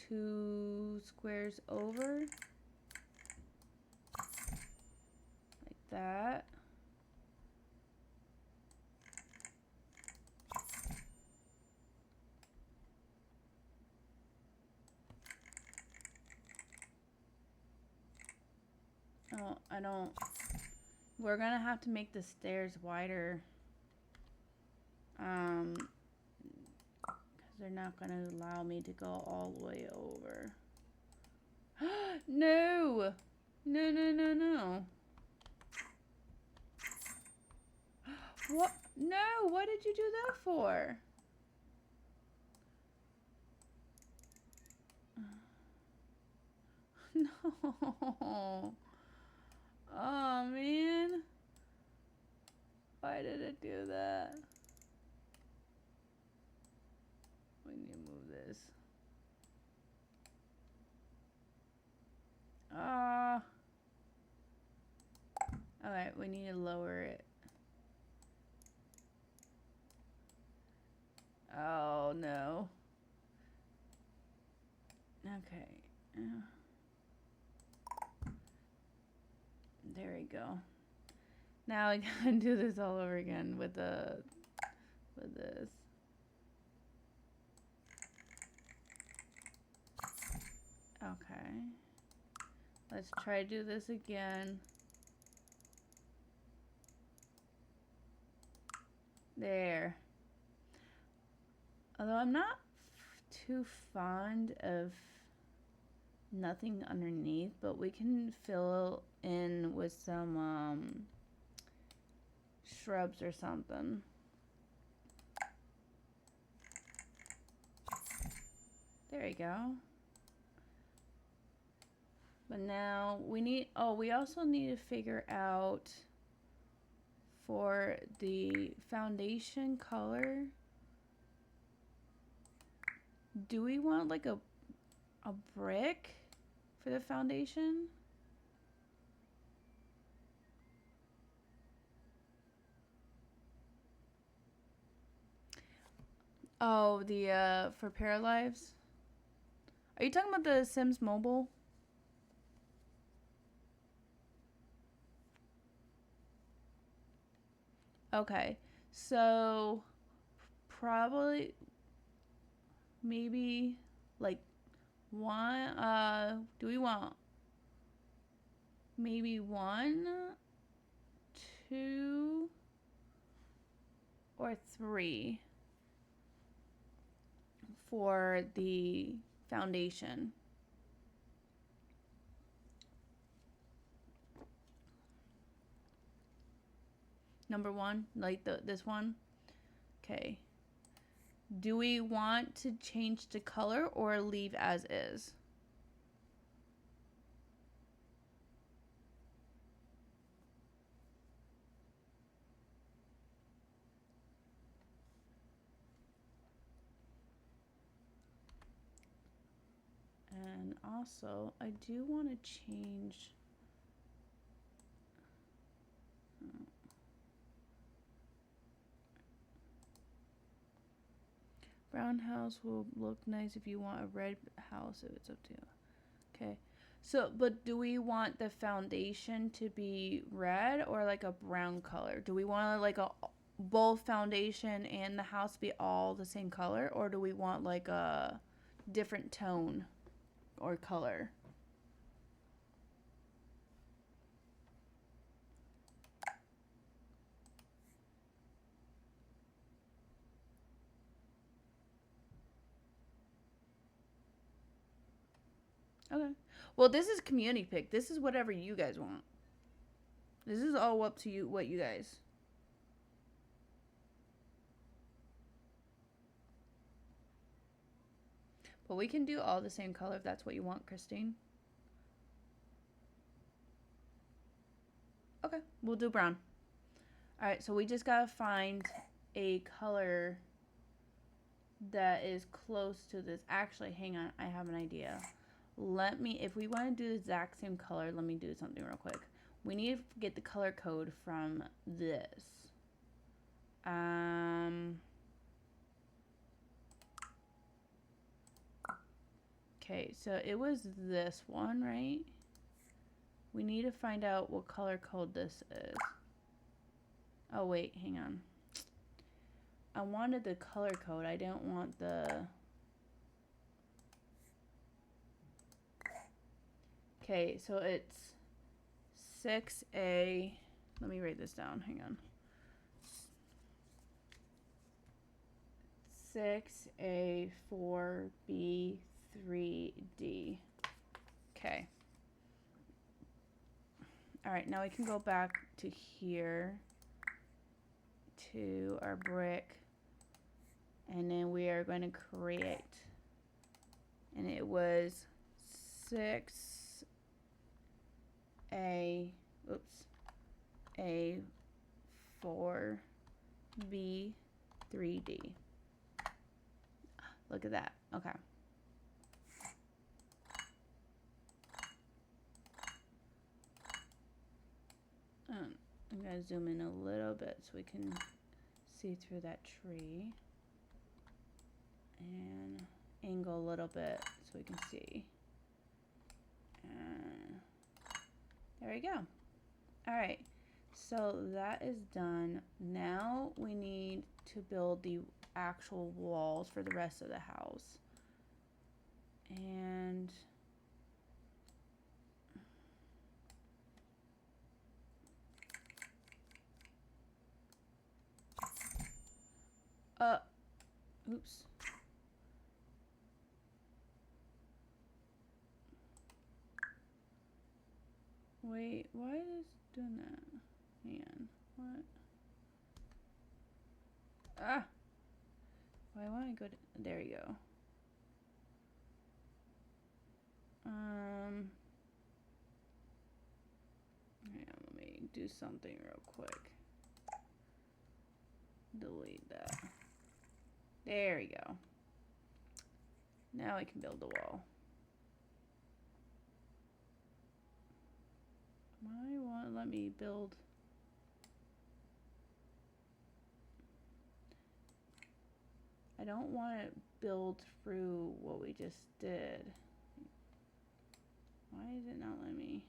2 squares over. Like that. Oh, I don't. We're gonna have to make the stairs wider. Because they're not gonna allow me to go all the way over. No! No, no, no, no. What? No, what did you do that for? No. Oh, man. Why did it do that? We need to move this. Alright, we need to lower it. Oh no. Okay. There we go. Now I gotta do this all over again with this. Okay. Let's try to do this again. There. Although I'm not too fond of nothing underneath, but we can fill in with some shrubs or something. There you go. But now we need, oh, we also need to figure out for the foundation color. Do we want like a brick for the foundation? Oh, the for Paralives? Are you talking about the Sims Mobile? Okay. So probably maybe like one do we want maybe 1, 2, or 3 for the foundation? Number 1, like this one. Okay. Do we want to change the color or leave as is? And also, I do want to change. Brown house will look nice if you want a red house, if it's up to you. Okay. So, but do we want the foundation to be red or like a brown color? Do we want like a both foundation and the house be all the same color, or do we want like a different tone or color? Okay. Well, this is community pick. This is whatever you guys want. This is all up to you, what you guys. But we can do all the same color if that's what you want, Christine. Okay, we'll do brown. All right, so we just gotta find a color that is close to this. Actually, hang on, I have an idea. Let me, if we want to do the exact same color, let me do something real quick. We need to get the color code from this. Okay, so it was this one, right? We need to find out what color code this is. Oh, wait, hang on. I wanted the color code. I didn't want the... Okay, so it's 6A. Let me write this down. Hang on. 6A4B3D. Okay. All right, now we can go back to here to our brick, and then we are going to create. And it was 6A, oops, A4B3D. Look at that. Okay. I'm going to zoom in a little bit so we can see through that tree. And angle a little bit so we can see. And there we go. All right, so that is done. Now we need to build the actual walls for the rest of the house. And oops. Wait, why is it doing that? Man, what? Ah! Why won't I go to, there you go. Yeah, let me do something real quick. Delete that. There we go. Now I can build the wall. Why won't let me build? I don't want to build through what we just did. Why is it not letting me?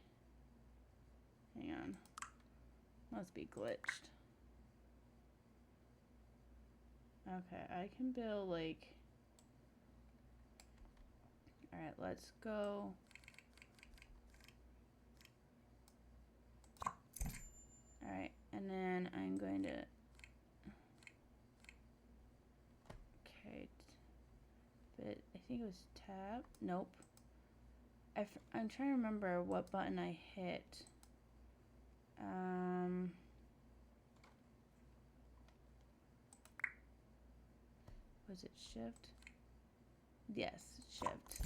Hang on. Must be glitched. Okay, I can build like... Alright, let's go. Alright, and then I'm going to... Okay. But I think it was tab. Nope. I'm trying to remember what button I hit. Was it shift? Yes, shift.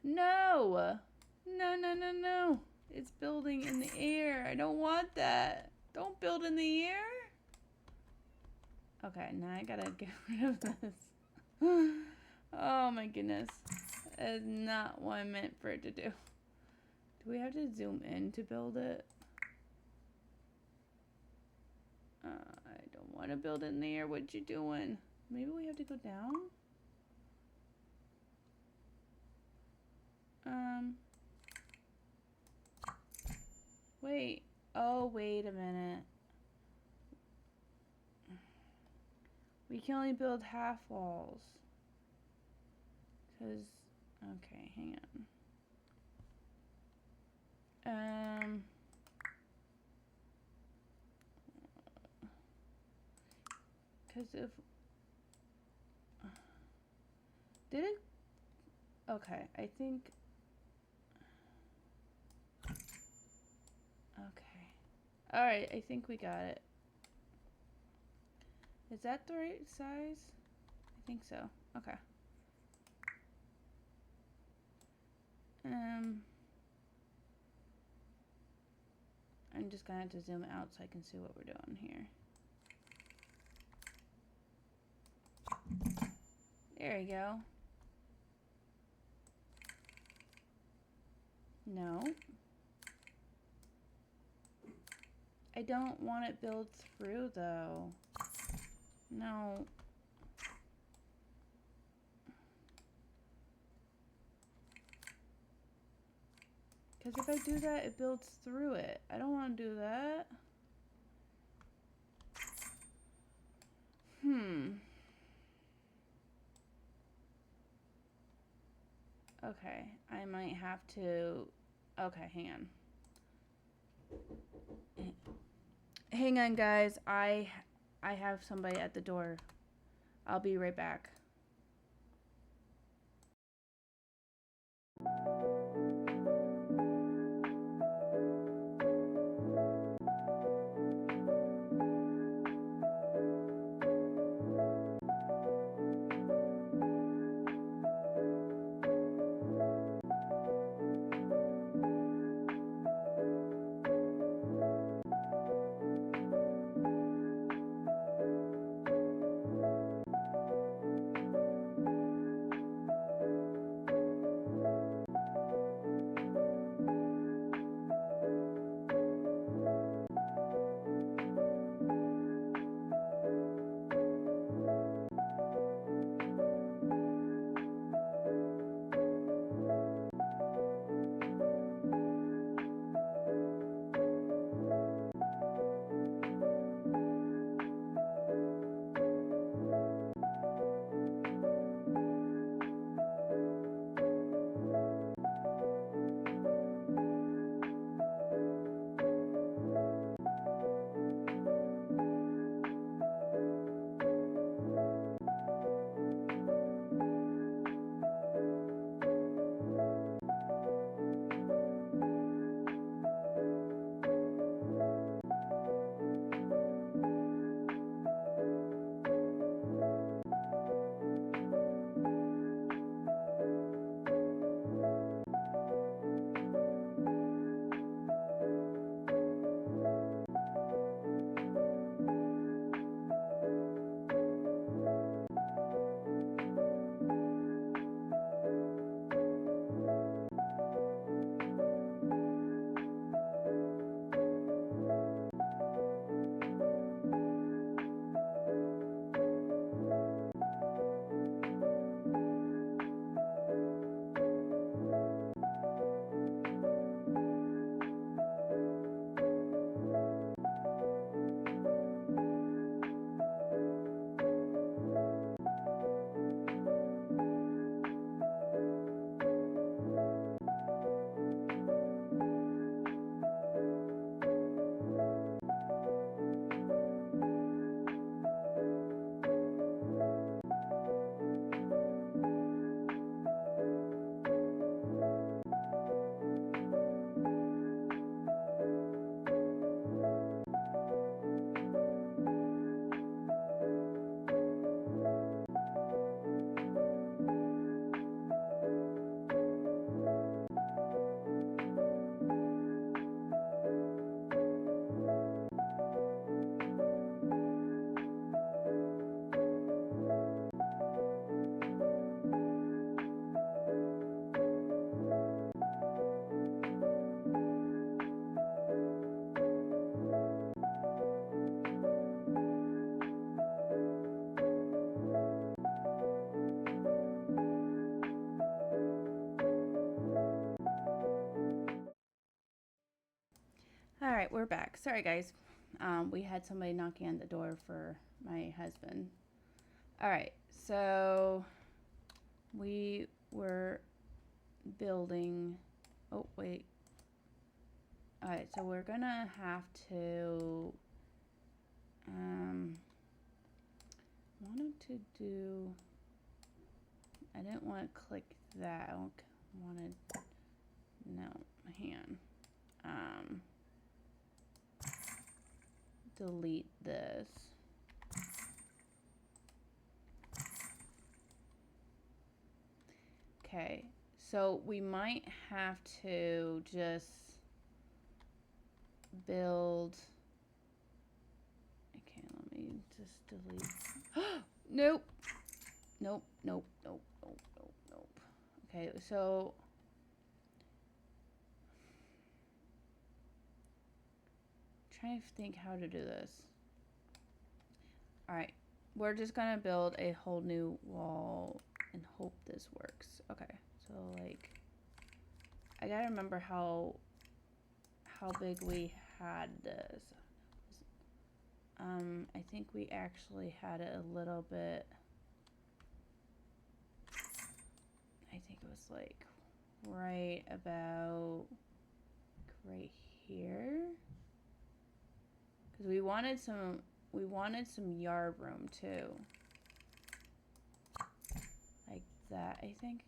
No! No, no, no, no. It's building in the air. I don't want that. Don't build in the air. Okay, now I gotta get rid of this. Oh my goodness. That is not what I meant for it to do. Do we have to zoom in to build it? I don't want to build it in the air. What you doing? Maybe we have to go down? Wait. Oh, wait a minute. We can only build half walls. Cause, okay, hang on. Cause if, did it? Okay, I think. Okay. All right, I think we got it. Is that the right size? I think so. Okay. I'm just gonna have to zoom out so I can see what we're doing here. There we go. No. I don't want it built through though. No. Because if I do that, it builds through it. I don't want to do that. Okay, I might have to... Okay, hang on. Hang on, guys. I have somebody at the door. I'll be right back. right, we're back. Sorry, guys. We had somebody knocking on the door for my husband. All right, so we were building. Oh, wait. All right, so we're gonna have to. Wanted to do. I didn't want to click that. I wanted. No, hang on. Delete this. Okay, so we might have to just build. Okay, let me just delete. Nope. Nope, nope, nope, nope, nope, nope. Okay, so trying to think how to do this. All right, we're just gonna build a whole new wall and hope this works. Okay, so like, I gotta remember how big we had this. I think we actually had it a little bit. I think it was like right about right here, because we wanted some yard room too, like that, I think.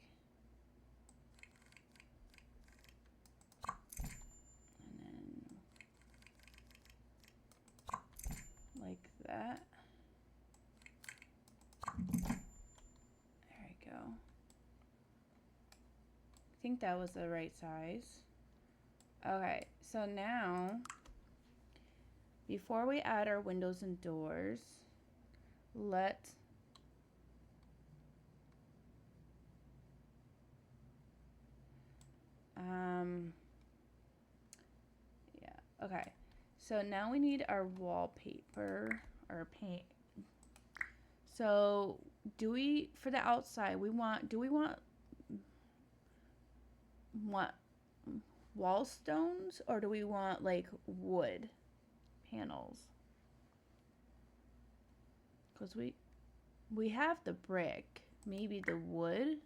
And then like that. There we go. I think that was the right size. Okay, so now, before we add our windows and doors, yeah, okay. So now we need our wallpaper or paint. So for the outside, do we want wall stones, or do we want like wood panels? Because we have the brick, maybe the wood,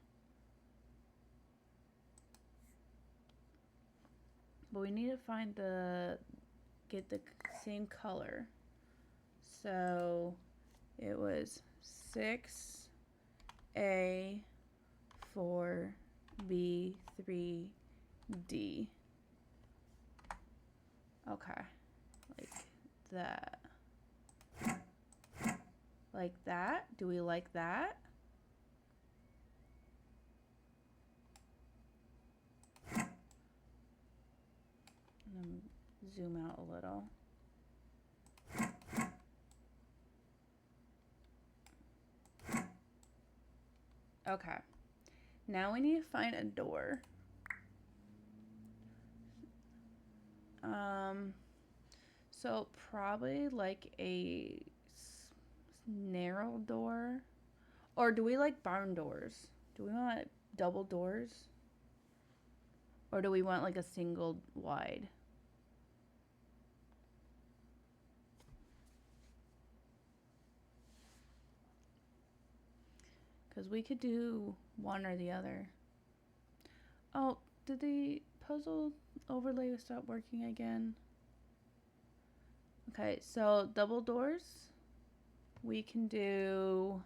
but we need to get the same color. So it was 6A 4B 3D. Okay, like that. Like that? Do we like that? And then zoom out a little. Okay. Now we need to find a door. So probably like a narrow door. Or do we like barn doors? Do we want double doors? Or do we want like a single wide? Because we could do one or the other. Oh, did the puzzle overlay stop working again? Okay, so double doors. We can do,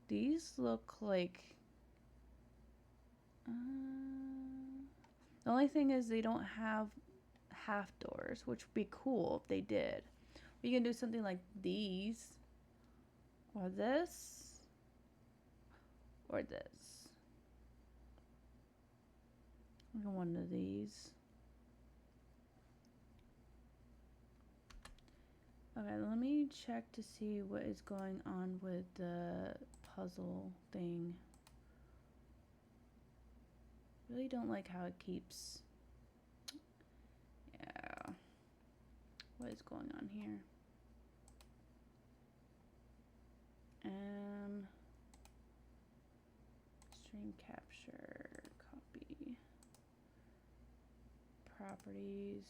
these look like, the only thing is they don't have half doors, which would be cool if they did. We can do something like these, or this, or this. One of these. Okay, let me check to see what is going on with the puzzle thing. Really don't like how it keeps. Yeah. What is going on here? String capture, copy. Properties.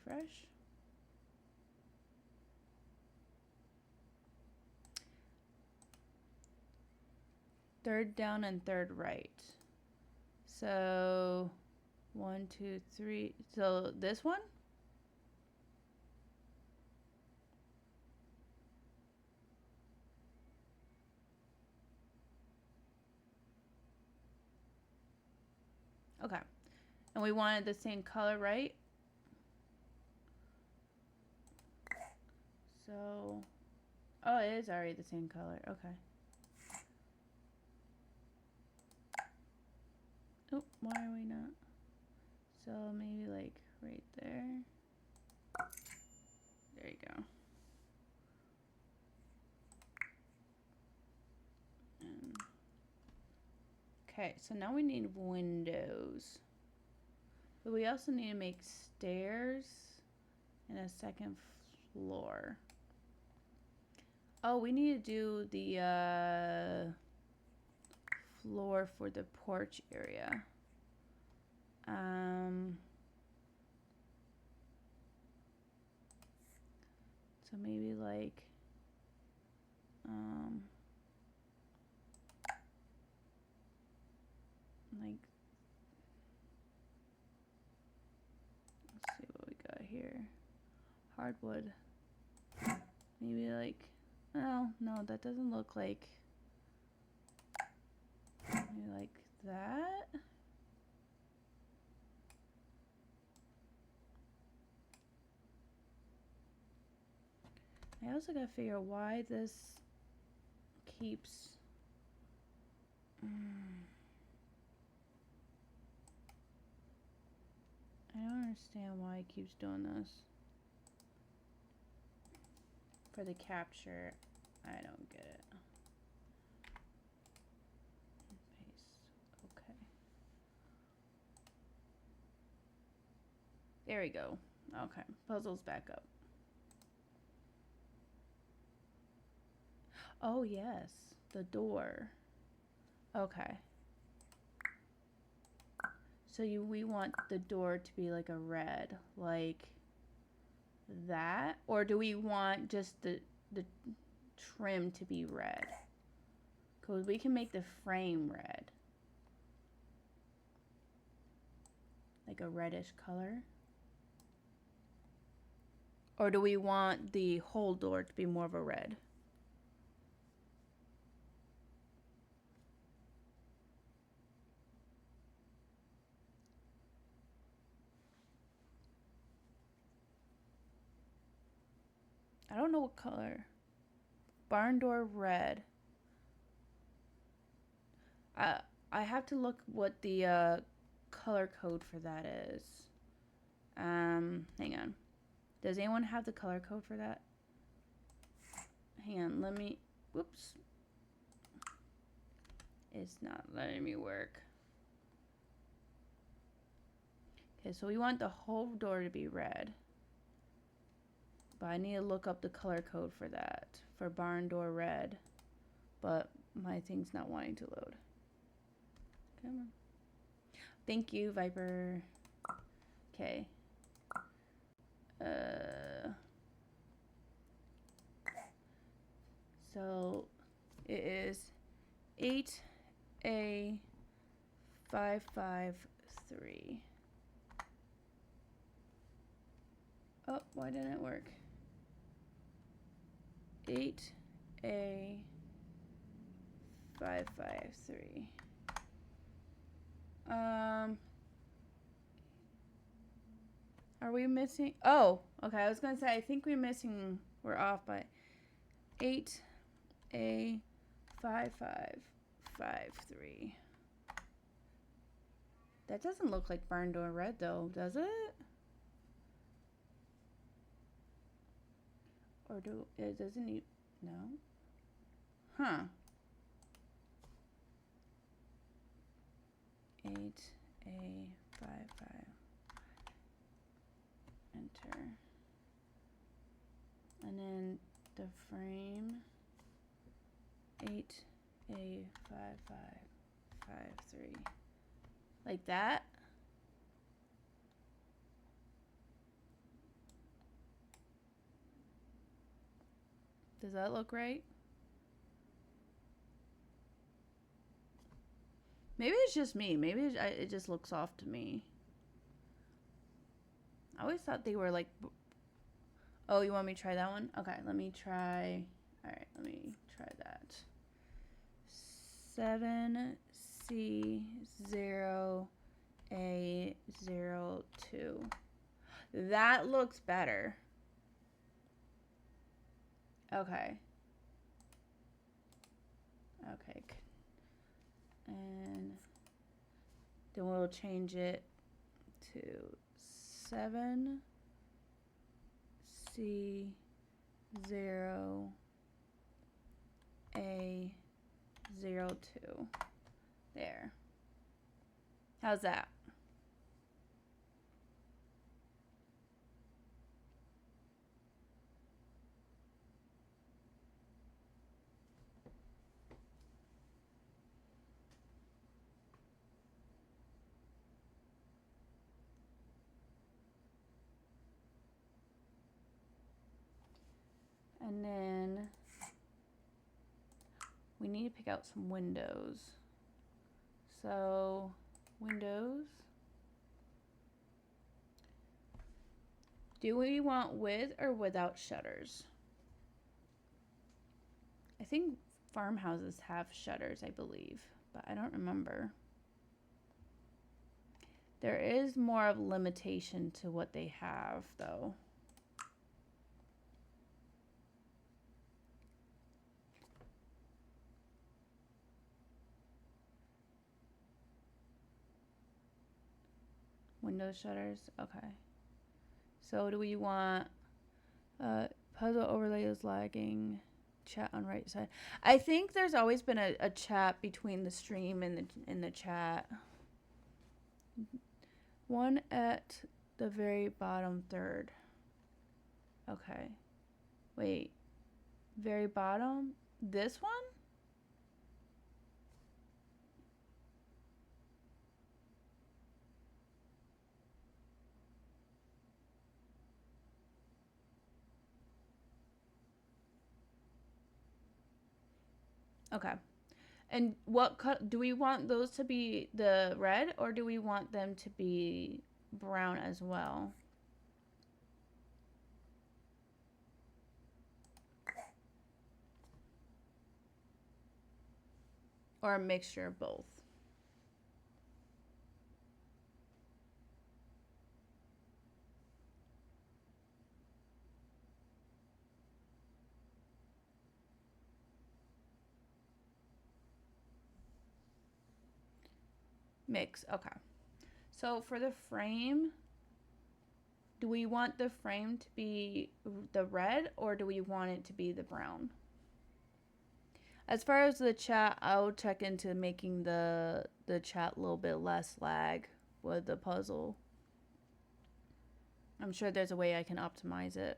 Refresh. Third down and third right. So 1, 2, 3. So this one? Okay. And we wanted the same color, right? So, oh, it is already the same color. Okay. Oh, why are we not? So maybe like right there. There you go. And, okay, so now we need windows. But we also need to make stairs and a second floor. Oh, we need to do the floor for the porch area. So maybe like let's see what we got here. Hardwood. Maybe like, oh no, that doesn't look like. Maybe like that. I also gotta figure out why this keeps. I don't understand why it keeps doing this. For the capture, I don't get it. Paste. Okay. There we go. Okay. Puzzle's back up. Oh, yes. The door. Okay. So we want the door to be like a red, like that? Or do we want just the trim to be red? Because we can make the frame red. Like a reddish color. Or do we want the whole door to be more of a red? I don't know what color. Barn door red. I have to look what the color code for that is. Hang on. Does anyone have the color code for that? Hang on, let me, whoops. It's not letting me work. Okay, so we want the whole door to be red. But I need to look up the color code for that. For barn door red. But my thing's not wanting to load. Come on. Thank you, Viper. Okay. So it is 8A553. Oh, why didn't it work? 8A553. Are we missing? Oh, okay. I was gonna say I think we're missing. We're off by 8A5553. That doesn't look like barn door red though, does it? Or do it doesn't need no? Huh. 8A55. Enter. And then the frame 8A5553. Like that. Does that look right? Maybe it's just me. Maybe it just looks off to me. I always thought they were like... Oh, you want me to try that one? Okay, let me try... Alright, let me try that. 7C0A02. That looks better. Okay. Okay. And then we'll change it to 7C0A02. There. How's that? And then we need to pick out some windows. So, windows. Do we want with or without shutters? I think farmhouses have shutters, I believe, but I don't remember. There is more of a limitation to what they have, though. Window shutters, okay. So do we want puzzle overlay is lagging, chat on right side. I think there's always been a chat between the stream and the chat. One at the very bottom third. Okay. Wait. Very bottom? This one? Okay. And what cut do we want those to be, the red, or do we want them to be brown as well? Or a mixture of both? Mix, okay. So for the frame, do we want the frame to be the red or do we want it to be the brown? As far as the chat, I'll check into making the chat a little bit less lag with the puzzle. I'm sure there's a way I can optimize it.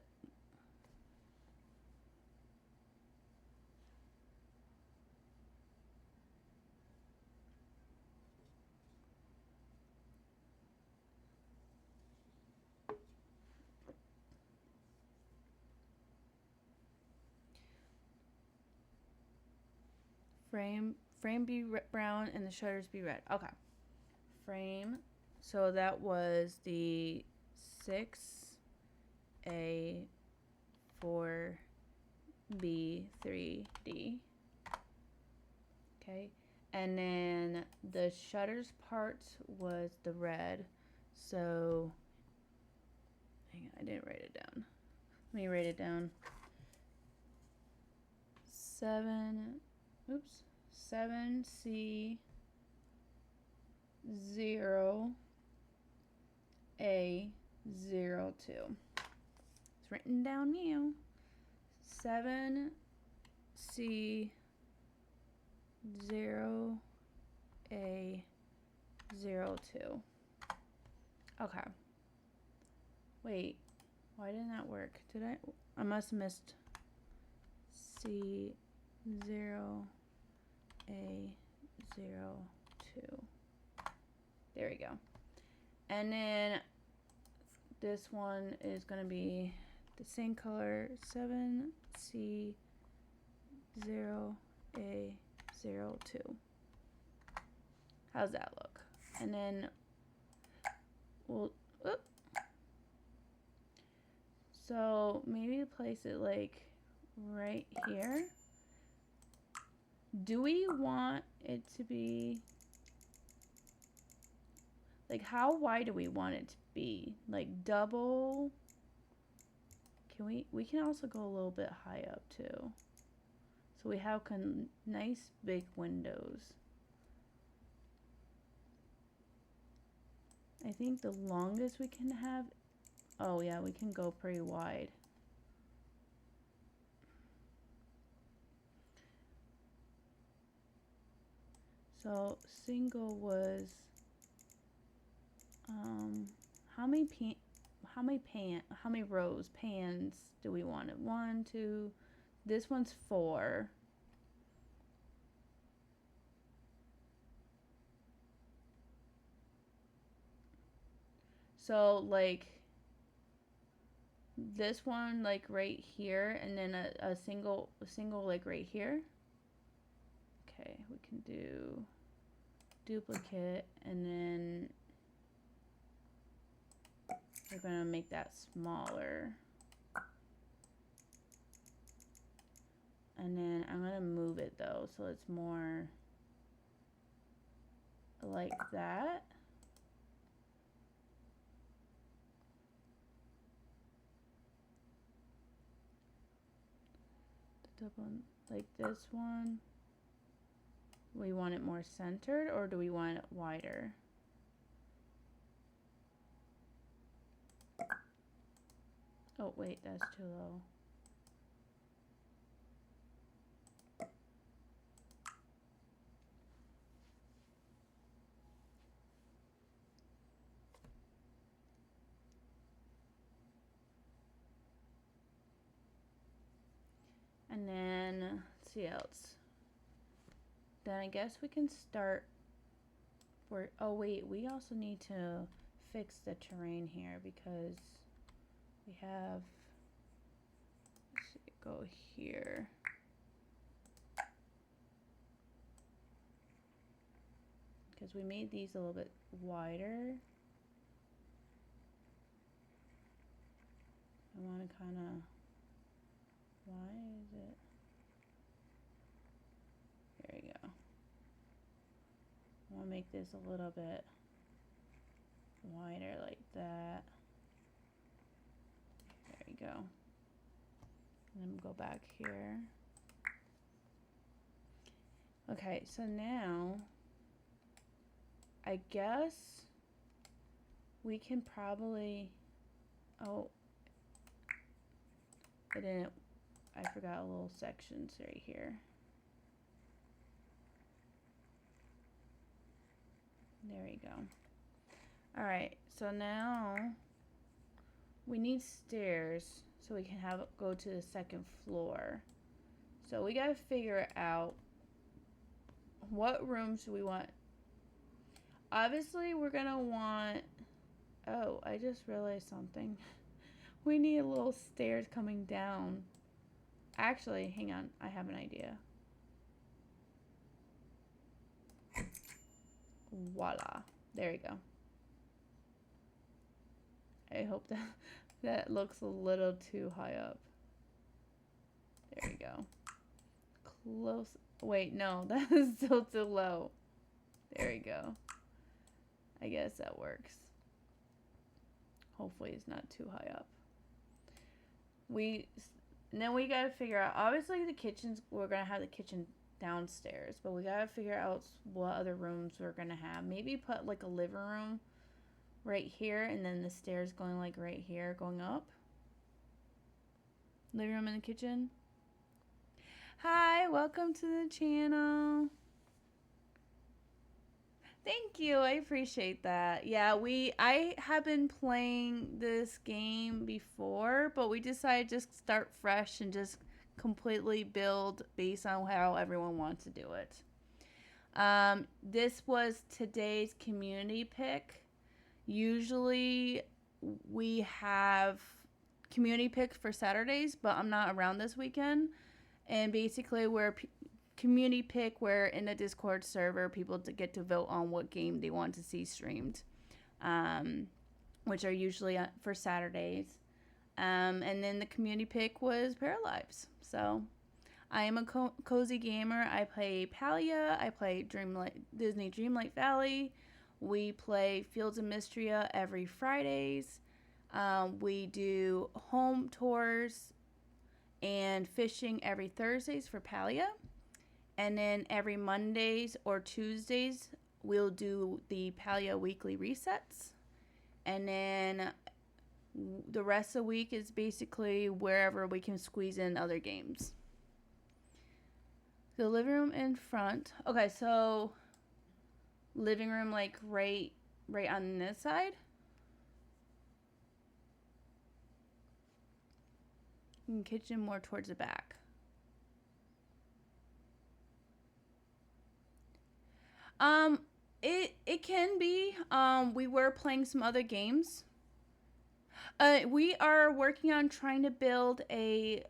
Frame be brown and the shutters be red. Okay. Frame. So that was the 6A 4B 3D. Okay. And then the shutters part was the red. So hang on, I didn't write it down. Let me write it down. 7C 0A02. It's written down now. 7C 0A02. Okay. Wait. Why didn't that work? Did I must have missed C0A02. There we go. And then this one is going to be the same color, 7C 0A02. How's that look? And then we'll, oop. So maybe place it like right here. Do we want it to be, like, how wide do we want it to be? Like double? We can also go a little bit high up too. So we have nice big windows. I think the longest we can have, oh yeah, we can go pretty wide. So single was, how many pans do we want? 1, 2, this one's 4. So like this one like right here, and then a single like right here. Okay, we can do duplicate, and then we're gonna make that smaller. And then I'm gonna move it though, so it's more like that. Double, like this one. We want it more centered, or do we want it wider? Oh wait, that's too low. And then, let's see else. Then I guess we can start for, oh wait, we also need to fix the terrain here because we have, let's see, go here. Because we made these a little bit wider. I want to kind of, why is it? There you go. I want to make this a little bit wider like that. There you go. And then go back here. Okay, so now I guess we can probably, oh, I forgot a little sections right here. There you go. All right, so now we need stairs so we can have it go to the second floor. So we gotta figure out what rooms do we want. Obviously, we're gonna want, oh, I just realized something. We need a little stairs coming down. Actually, hang on, I have an idea. Voila, there you go. I hope that looks a little too high up. There you go. Close, wait, no, that is still too low. There you go. I guess that works. Hopefully it's not too high up. And then we gotta figure out, obviously the kitchen's, we're gonna have the kitchen downstairs, but we gotta figure out what other rooms we're gonna have. Maybe put like a living room right here, and then the stairs going like right here, going up. Living room and the kitchen. Hi, welcome to the channel. Thank you, I appreciate that. Yeah, I have been playing this game before, but we decided to just start fresh and just completely build based on how everyone wants to do it. This was today's community pick. Usually we have community picks for Saturdays, but I'm not around this weekend. And basically, we're community pick where in the Discord server, people to get to vote on what game they want to see streamed, um, which are usually for Saturdays. And then the community pick was Paralives. So I am a cozy gamer. I play Palia. I play Disney Dreamlight Valley. We play Fields of Mystria every Fridays. We do home tours and fishing every Thursdays for Palia. And then every Mondays or Tuesdays, we'll do the Palia weekly resets. And then the rest of the week is basically wherever we can squeeze in other games. The living room in front. Okay, so living room like right on this side. And kitchen more towards the back. It can be. We were playing some other games. We are working on trying to build a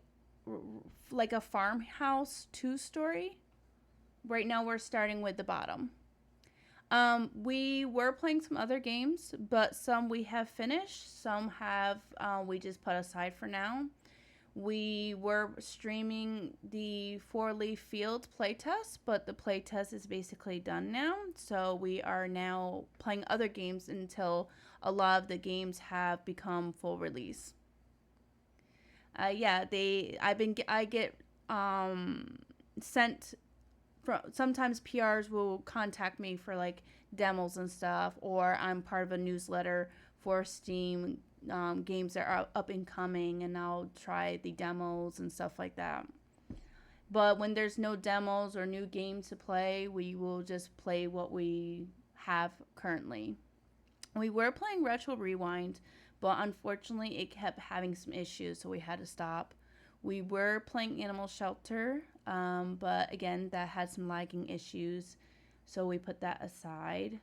farmhouse 2-story. Right now we're starting with the bottom. We were playing some other games, but some we have finished. Some have we just put aside for now. We were streaming the 4-leaf field playtest, but the playtest is basically done now. So we are now playing other games until a lot of the games have become full release. Yeah, I get sent from, sometimes PRs will contact me for like demos and stuff, or I'm part of a newsletter for Steam games that are up and coming, and I'll try the demos and stuff like that. But when there's no demos or new games to play, we will just play what we have currently. We were playing Retro Rewind, but unfortunately it kept having some issues, so we had to stop. We were playing Animal Shelter, but again, that had some lagging issues, so we put that aside.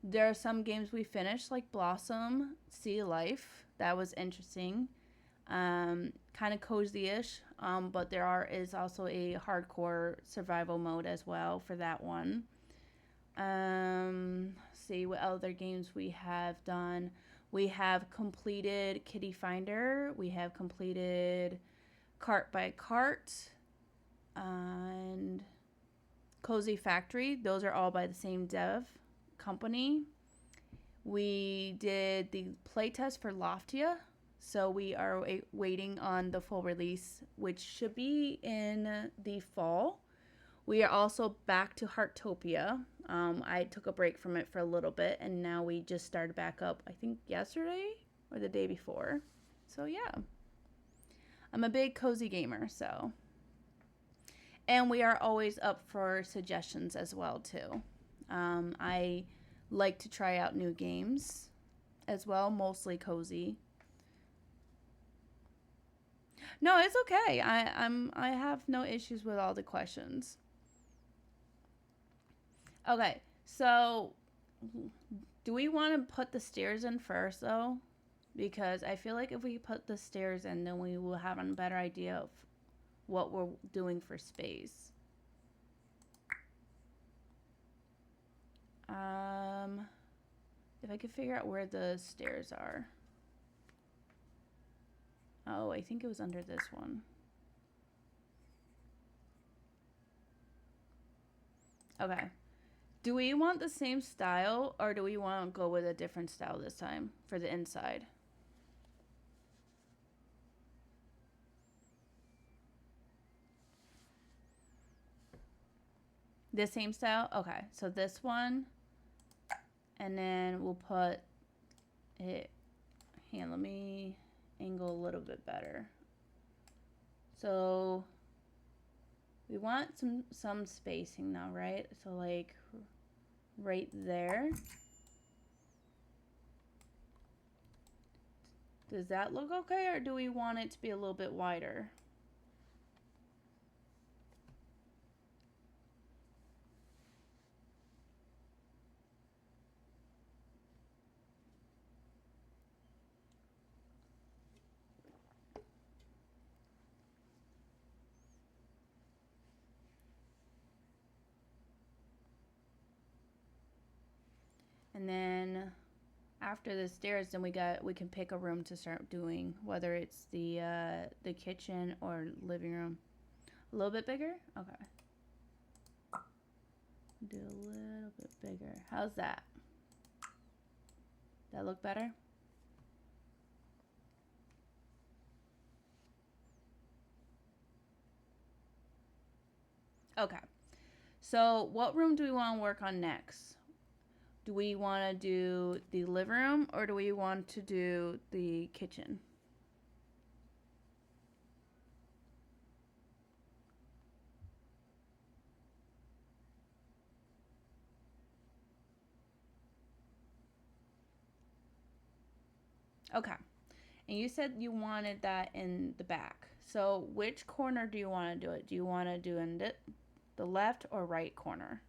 There are some games we finished, like Blossom, Sea Life. That was interesting. Kind of cozy-ish, but is also a hardcore survival mode as well for that one. See what other games we have done. We have completed Kitty Finder. We have completed Cart by Cart and Cozy Factory. Those are all by the same dev company. We did the playtest for Loftia, so we are waiting on the full release, which should be in the fall. We are also back to Heartopia. I took a break from it for a little bit, and now we just started back up, I think yesterday or the day before. So yeah, I'm a big cozy gamer, so. And we are always up for suggestions as well too. I like to try out new games as well, mostly cozy. No, it's okay. I have no issues with all the questions. Okay, so do we want to put the stairs in first though? Because I feel like if we put the stairs in, then we will have a better idea of what we're doing for space. If I could figure out where the stairs are. Oh, I think it was under this one. Okay. Do we want the same style, or do we want to go with a different style this time for the inside? The same style? Okay, so this one. And then we'll put it, here, let me angle a little bit better. So we want some spacing now, right? So like right there. Does that look okay, or do we want it to be a little bit wider? And then after the stairs, then we can pick a room to start doing, whether it's the kitchen or living room. A little bit bigger? Okay. Do a little bit bigger. How's that? That look better? Okay. So what room do we want to work on next? Do we want to do the living room or do we want to do the kitchen? Okay. And you said you wanted that in the back. So which corner do you want to do it? Do you want to do in the left or right corner?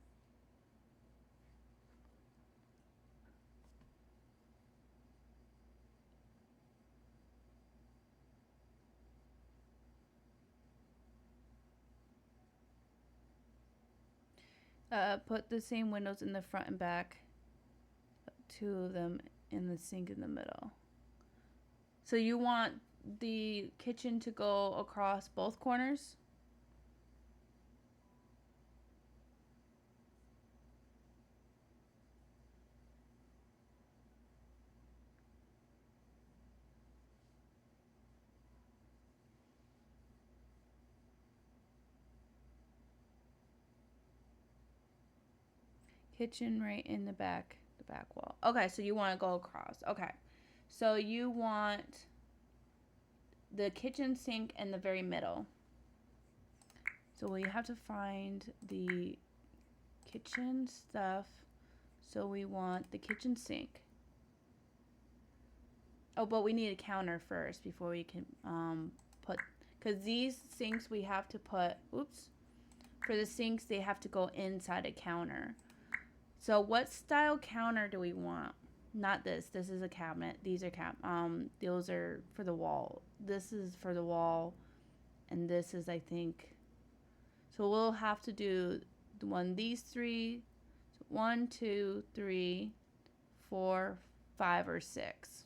Put the same windows in the front and back. Two of them in the sink in the middle. So you want the kitchen to go across both corners? Kitchen right in the back wall. Okay, so you want to go across. Okay. So you want the kitchen sink in the very middle. So we have to find the kitchen stuff. So we want the kitchen sink. Oh, but we need a counter first before we can put, because these sinks we have to put, oops, for the sinks they have to go inside a counter. So what style counter do we want? Not this. This is a cabinet. These are those are for the wall. This is for the wall, and this is, I think. So we'll have to do these three. So 1, 2, 3, 4, 5, or 6.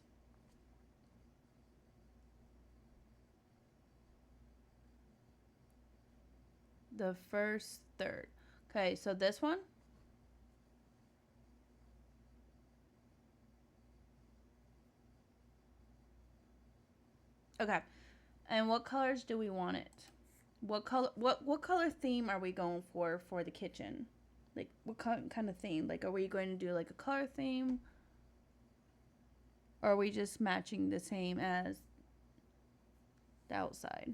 The first third. Okay, so this one. Okay. And what colors do we want it? What color theme are we going for the kitchen? Like what kind of theme? Like are we going to do like a color theme? Or are we just matching the same as the outside?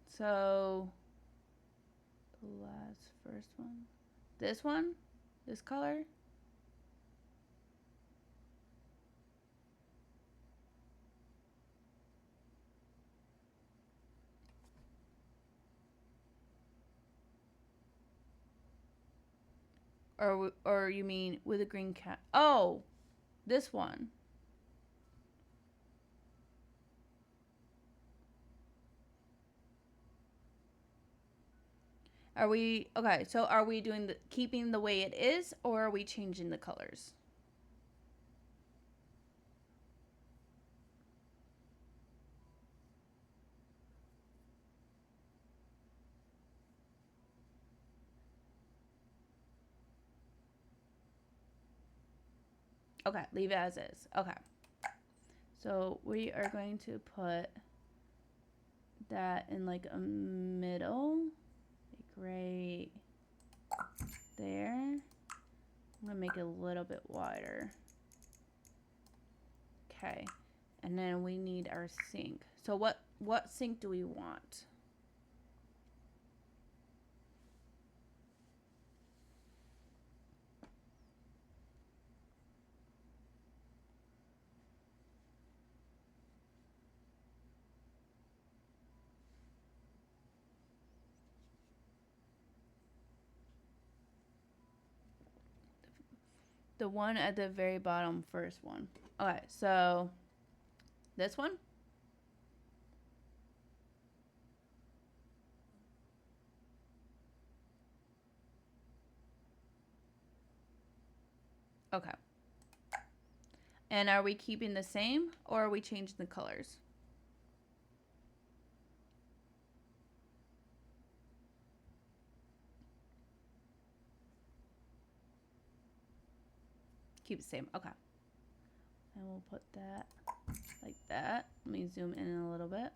So the first one. This one? This color? Or you mean with a green cat? Oh, this one. Are we okay? So are we doing keeping the way it is, or are we changing the colors? Okay, leave it as is. Okay. So we are going to put that in like a middle, like right there. I'm gonna make it a little bit wider. Okay, and then we need our sink. So what sink do we want? The one at the very bottom, first one. Okay, so this one. Okay. And are we keeping the same or are we changing the colors? Keep the same. Okay. And we'll put that like that. Let me zoom in a little bit.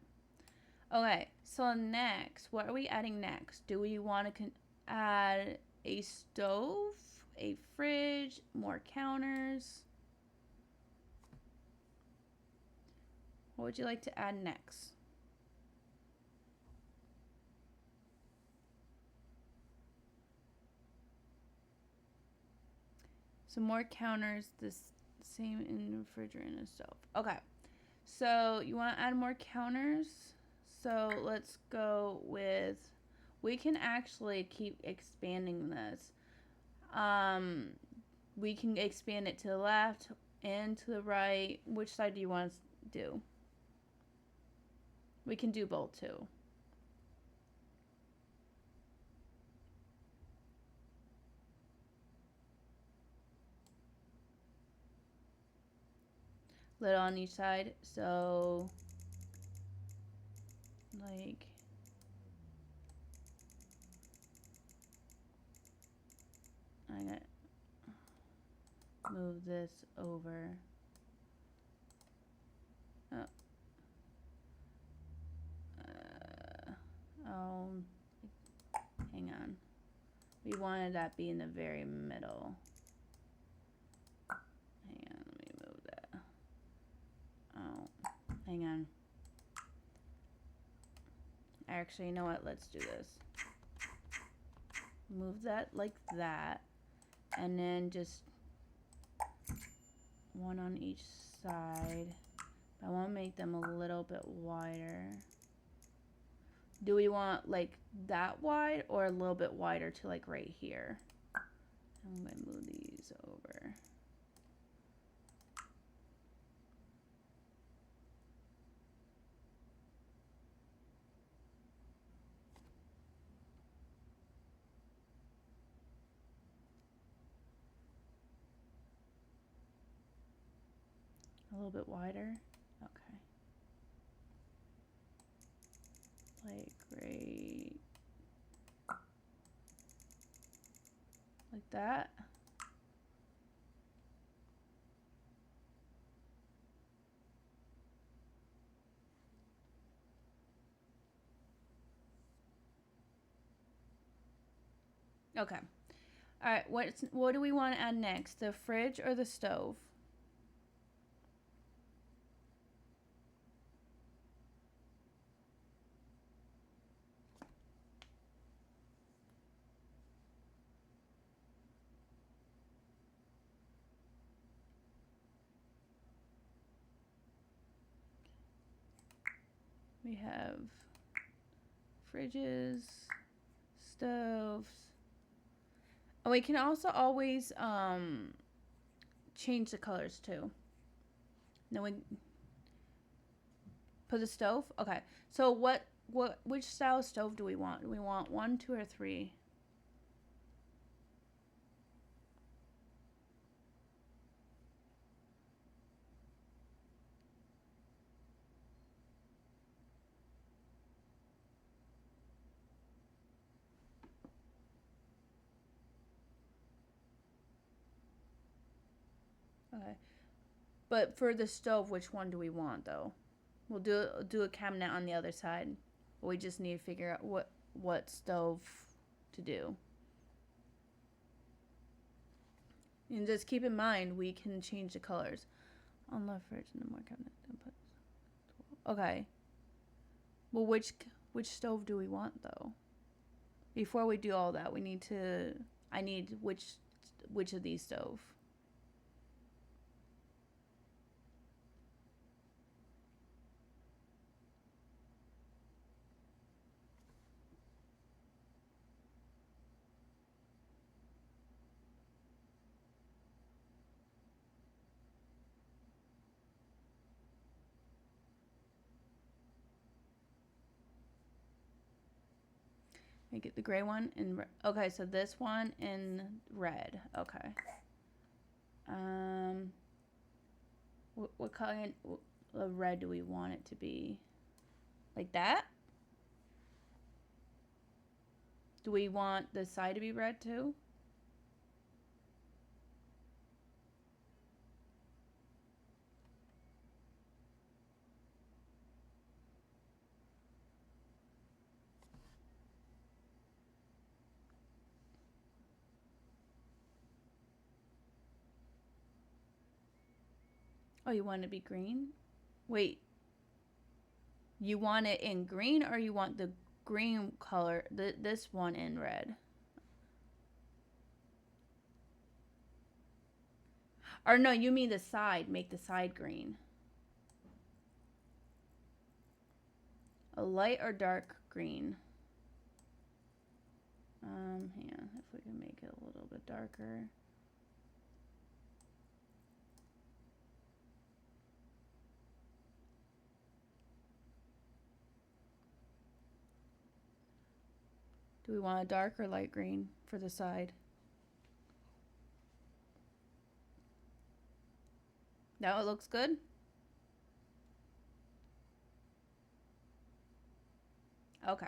Okay, so next, what are we adding next? Do we want to add a stove, a fridge, more counters? What would you like to add next? Some more counters, the same in the refrigerator and the stove. Okay, so you want to add more counters? So let's go with, we can actually keep expanding this. We can expand it to the left and to the right. Which side do you want to do? We can do both too. Lid on each side. So, like, I'm gonna move this over. Oh. Oh, hang on. We wanted that be in the very middle. Hang on, let me move that. Oh, hang on. Actually, you know what? Let's do this. Move that like that. And then just one on each side. I want to make them a little bit wider. Do we want like that wide or a little bit wider to like right here? I'm going to move these over. A little bit wider. Okay. Like right. Like that. Okay. All right, what do we want to add next? The fridge or the stove? We have fridges, stoves. And we can also always change the colors too. Then we put the stove. Okay. So which style of stove do we want? Do we want 1, 2, or 3? Okay. But for the stove, which one do we want though? We'll do a cabinet on the other side. We just need to figure out what stove to do. And just keep in mind we can change the colors on left fridge and then more cabinet. Okay. Well, which stove do we want though? Before we do all that, we need to. I need which of these stove. Make it the gray one in okay. So this one in red. Okay. Um, what kind of red do we want it to be? Like that? Do we want the side to be red too? Oh, you want it to be green? Wait, you want it in green or you want the green color, this one in red? Or no, you mean the side, make the side green. A light or dark green? Hang on, if we can make it a little bit darker. Do we want a dark or light green for the side? Now it looks good? Okay.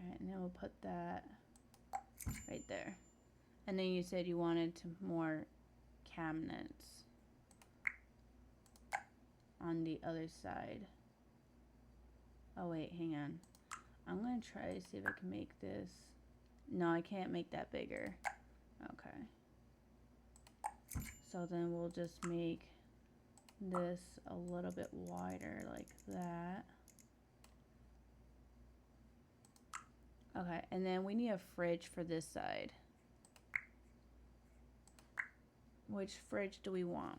Alright, and then we'll put that right there. And then you said you wanted more cabinets on the other side. Oh wait, hang on. I'm gonna try to see if I can make this. No, I can't make that bigger. Okay. So then we'll just make this a little bit wider like that. Okay, and then we need a fridge for this side. Which fridge do we want?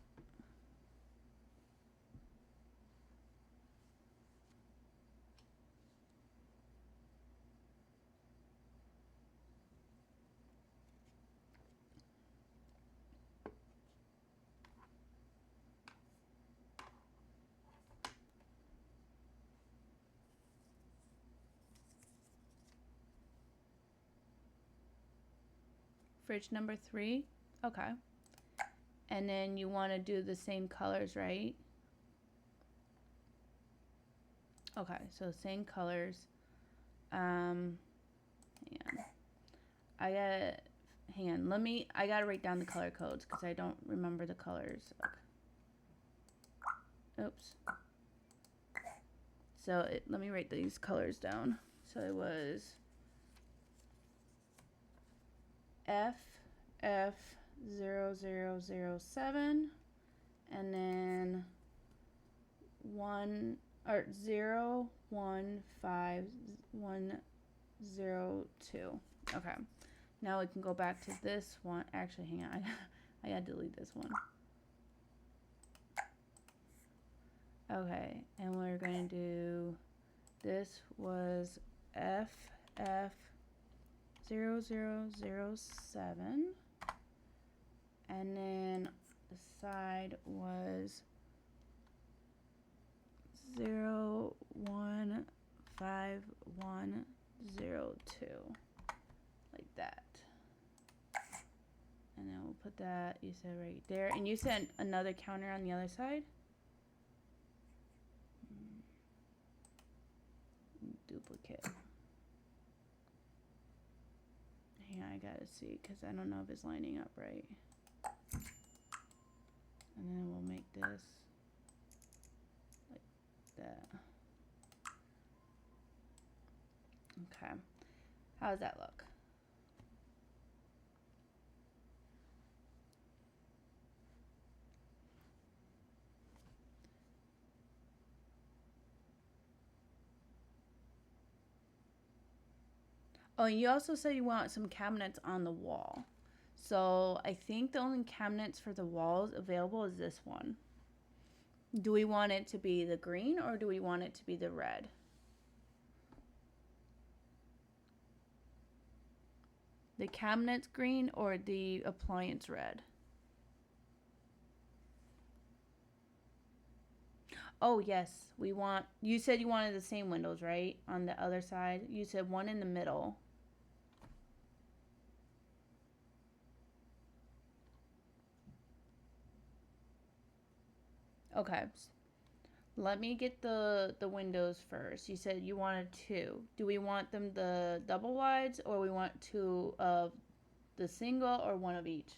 Fridge number 3? Okay. And then you want to do the same colors, right? Okay, so same colors. Hang on. Hang on, I gotta write down the color codes because I don't remember the colors. Okay. Oops. So let me write these colors down. So it was FF0007 and then 015102. Okay. Now we can go back to this one. Actually, hang on. I gotta delete this one. Okay, and we're going to do, this was FF0007, and then the side was 015102, like that. And then we'll put that, you said right there, and you said another counter on the other side? Duplicate. Hang on, I gotta see because I don't know if it's lining up right. And then we'll make this like that. Okay. How does that look? Oh, and you also said you want some cabinets on the wall. So I think the only cabinets for the walls available is this one. Do we want it to be the green or do we want it to be the red? The cabinets green or the appliance red? Oh, yes. We want, you said you wanted the same windows, right? On the other side. You said one in the middle. Okay. Let me get the windows first. You said you wanted two. Do we want them the double wides, or we want two of the single, or one of each?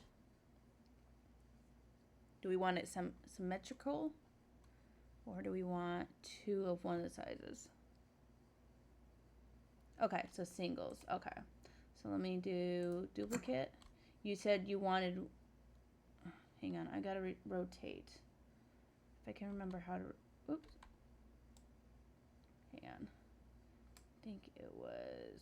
Do we want it symmetrical, or do we want two of one of the sizes? Okay, so singles. Okay. So let me do duplicate. You said you wanted, hang on, I gotta rotate. If I can remember how to, oops. Hang on. I think it was,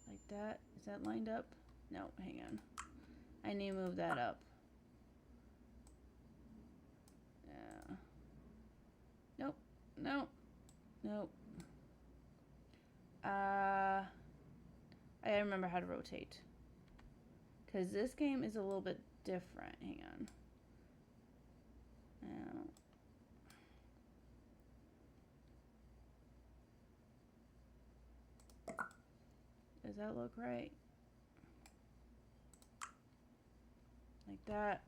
like that. Is that lined up? No, hang on. I need to move that up. Yeah. Nope. Nope. Nope. I gotta remember how to rotate. Because this game is a little bit different. Hang on. Does that look right? Like that.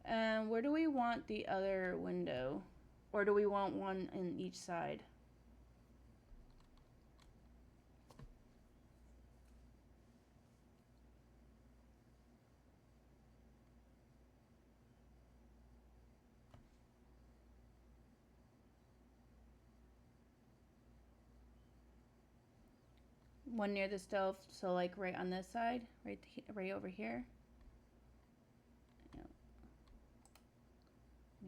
And where do we want the other window? Or do we want one in each side? One near the stove, so like right on this side, right over here. Yep.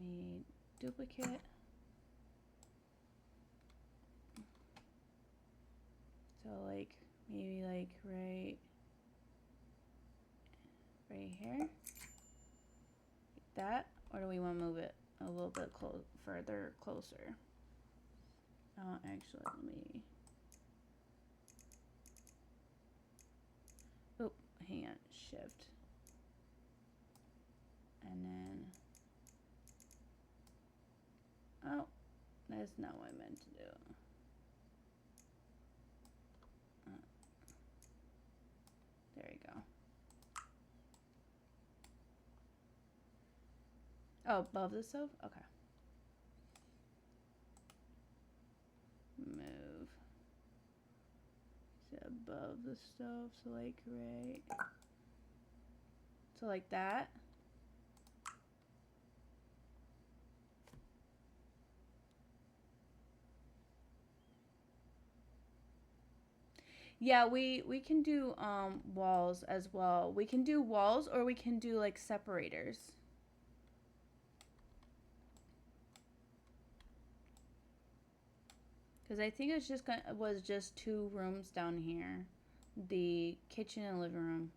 Me duplicate. So like maybe like right here, like that, or do we want to move it a little bit further closer? Actually, let me. Oh, hang on, shift, and then. Oh, that's not what I meant to do. There you go. Oh, above the stove? Okay. Move. So above the stove, so like right. So like that. Yeah, we can do walls as well. We can do walls, or we can do like separators. Because I think it's just was just two rooms down here, the kitchen and living room.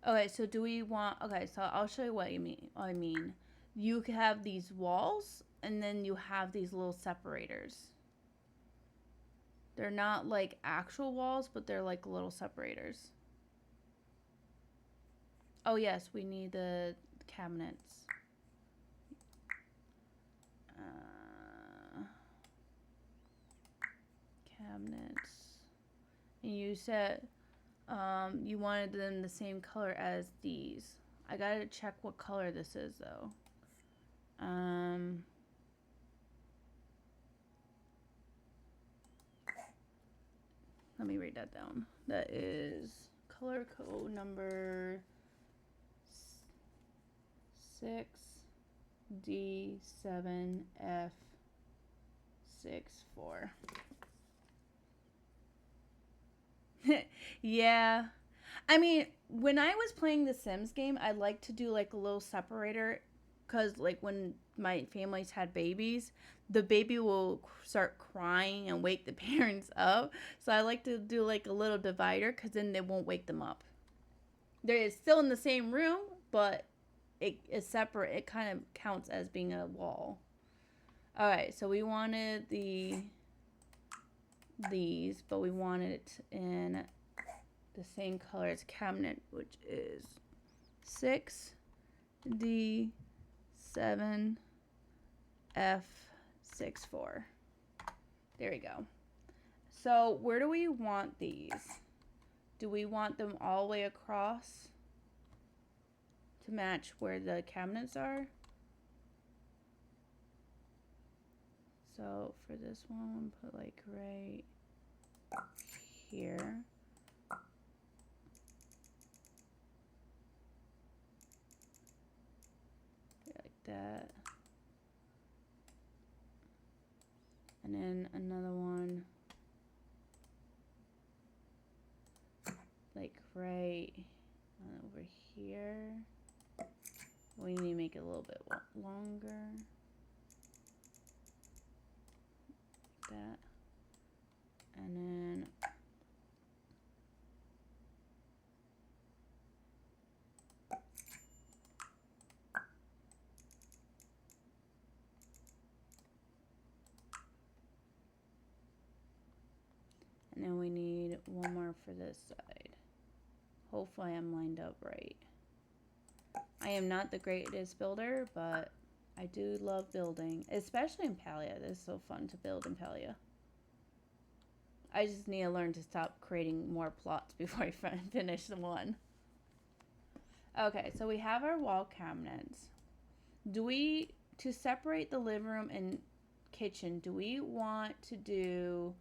Okay, so do we want? Okay, so I'll show you what you mean. You have these walls, and then you have these little separators. They're not like actual walls, but they're like little separators. Oh yes, we need the cabinets. Cabinets. And you said you wanted them the same color as these. I gotta check what color this is though. Let me write that down. That is color code number 6D7F64. Yeah. I mean, when I was playing the Sims game, I like to do like a little separator because, like, when my families had babies, the baby will start crying and wake the parents up. So I like to do like a little divider because then they won't wake them up. They're still in the same room, but it is separate. It kind of counts as being a wall. All right, so we wanted these, but we wanted it in the same color as cabinet, which is 6D7F64. There we go. So where do we want these? Do we want them all the way across to match where the cabinets are? So for this one, put like right here. Like that. And then another one like right over here. We need to make it a little bit longer. Like that. And then we need one more for this side. Hopefully I'm lined up right. I am not the greatest builder, but I do love building, especially in Palia. This is so fun to build in Palia. I just need to learn to stop creating more plots before I finish the one. Okay, so we have our wall cabinets. To separate the living room and kitchen, do we want to do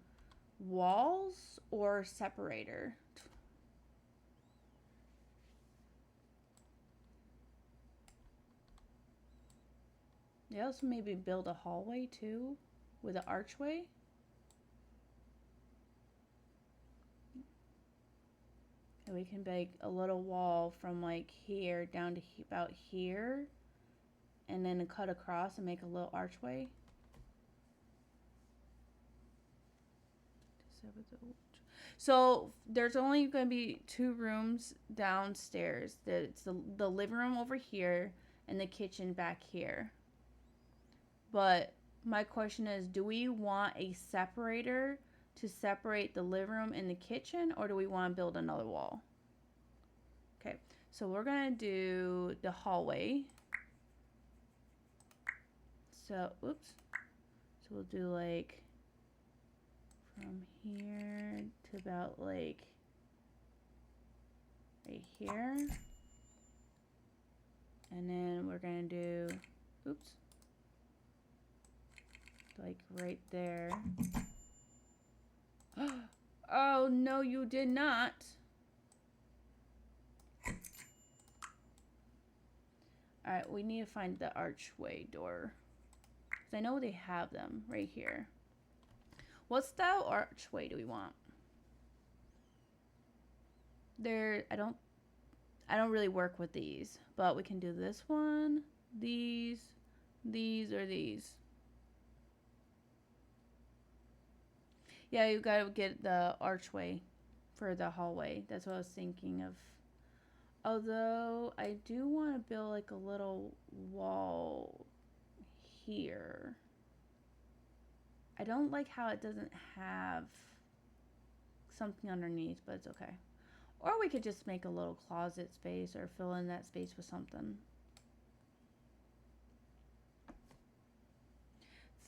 walls or separator? They also maybe build a hallway too with an archway. And we can make a little wall from like here down to about here, and then cut across and make a little archway. So there's only going to be 2 rooms downstairs. It's the living room over here and the kitchen back here. But my question is, do we want a separator to separate the living room and the kitchen, or do we want to build another wall? Okay, so we're going to do the hallway. So, oops. So we'll do like from here to about like right here. And then we're going to do, oops, like right there. Oh, no, you did not. All right, we need to find the archway door. Because I know they have them right here. What style archway do we want? I don't really work with these, but we can do this one, these, or these. Yeah, you gotta get the archway for the hallway. That's what I was thinking of. Although I do want to build like a little wall here. I don't like how it doesn't have something underneath, but it's okay. Or we could just make a little closet space or fill in that space with something.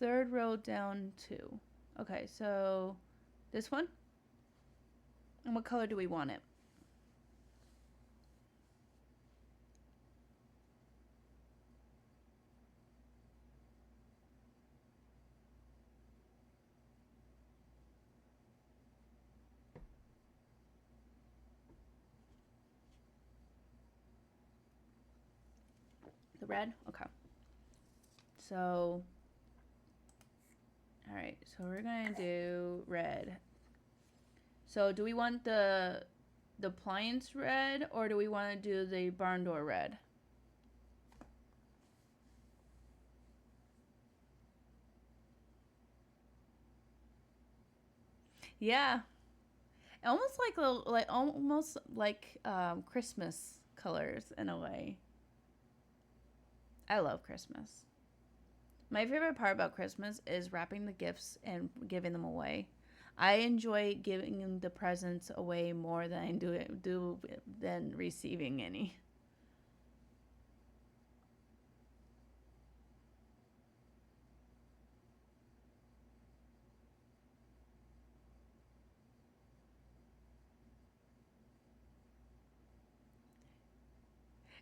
3rd row down 2. Okay, so this one. And what color do we want it? The red? Okay. So, all right, so we're going to do red. So do we want the appliance red, or do we want to do the barn door red? Yeah, almost like Christmas colors in a way. I love Christmas. My favorite part about Christmas is wrapping the gifts and giving them away. I enjoy giving the presents away more than I do than receiving any.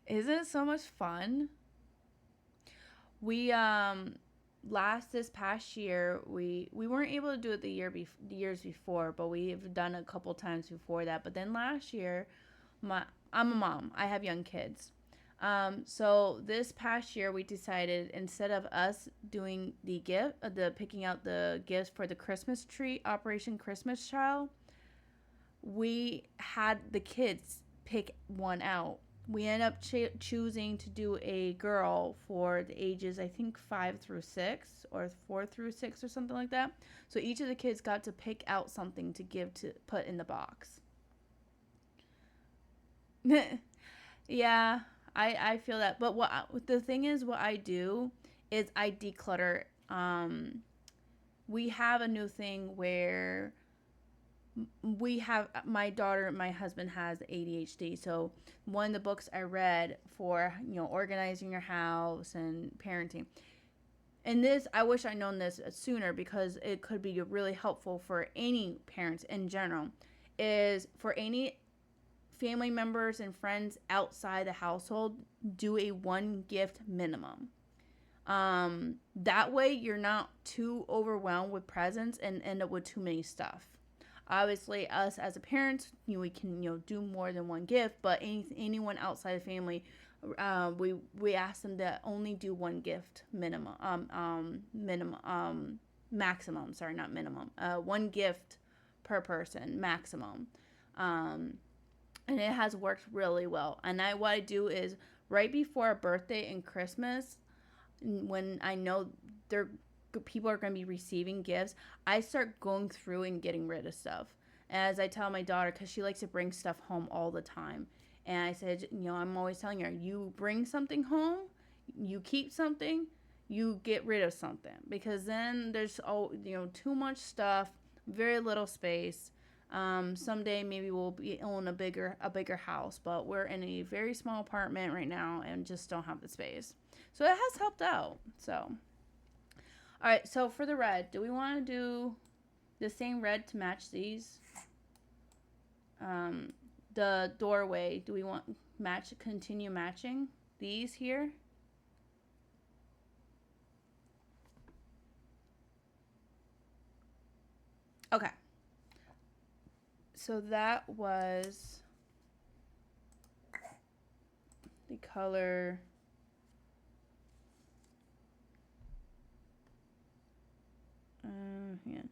Isn't it so much fun? We last this past year we weren't able to do it the years before, but we've done a couple times before that. But then last year, my I'm a mom. I have young kids. So this past year we decided instead of us doing the picking out the gifts for the Christmas tree, Operation Christmas Child, we had the kids pick one out. We ended up choosing to do a girl for the ages, I think, 5 through 6 or 4 through 6 or something like that. So each of the kids got to pick out something to give to put in the box. Yeah, I feel that. But the thing is, what I do is I declutter. We have a new thing where we have my daughter, my husband has ADHD. So one of the books I read for organizing your house and parenting, and this I wish I'd known this sooner because it could be really helpful for any parents in general, is for any family members and friends outside the household, do a one gift minimum. That way you're not too overwhelmed with presents and end up with too many stuff. Obviously, us as a parent, we can do more than one gift, but anyone outside the family, we ask them to only do one gift maximum. Sorry, not minimum. One gift per person maximum. Um, and it has worked really well. And what I do is right before a birthday and Christmas, when I know they're people are going to be receiving gifts, I start going through and getting rid of stuff. As I tell my daughter, because she likes to bring stuff home all the time, and I said, I'm always telling her, you bring something home, you keep something, you get rid of something, because then there's too much stuff, very little space. Someday maybe we'll be own a bigger house, but we're in a very small apartment right now and just don't have the space. So it has helped out. So, all right. So for the red, do we want to do the same red to match these? Um, the doorway. Do we want continue matching these here? Okay. So that was the color. Yeah.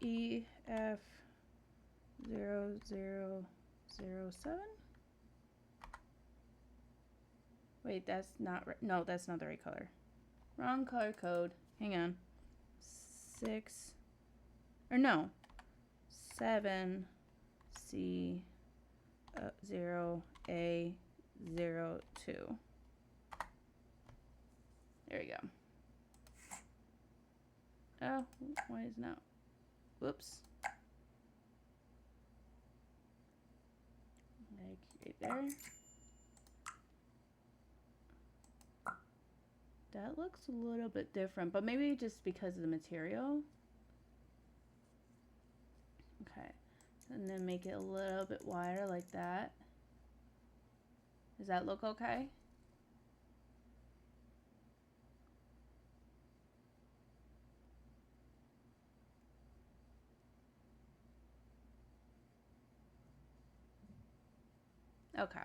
EF0007. Wait, that's not right. No, that's not the right color. Wrong color code. Hang on. 6 or no, 7C0A02. There we go. Oh, why is not? Whoops. Like right there. That looks a little bit different, but maybe just because of the material. Okay. And then make it a little bit wider like that. Does that look okay? Okay.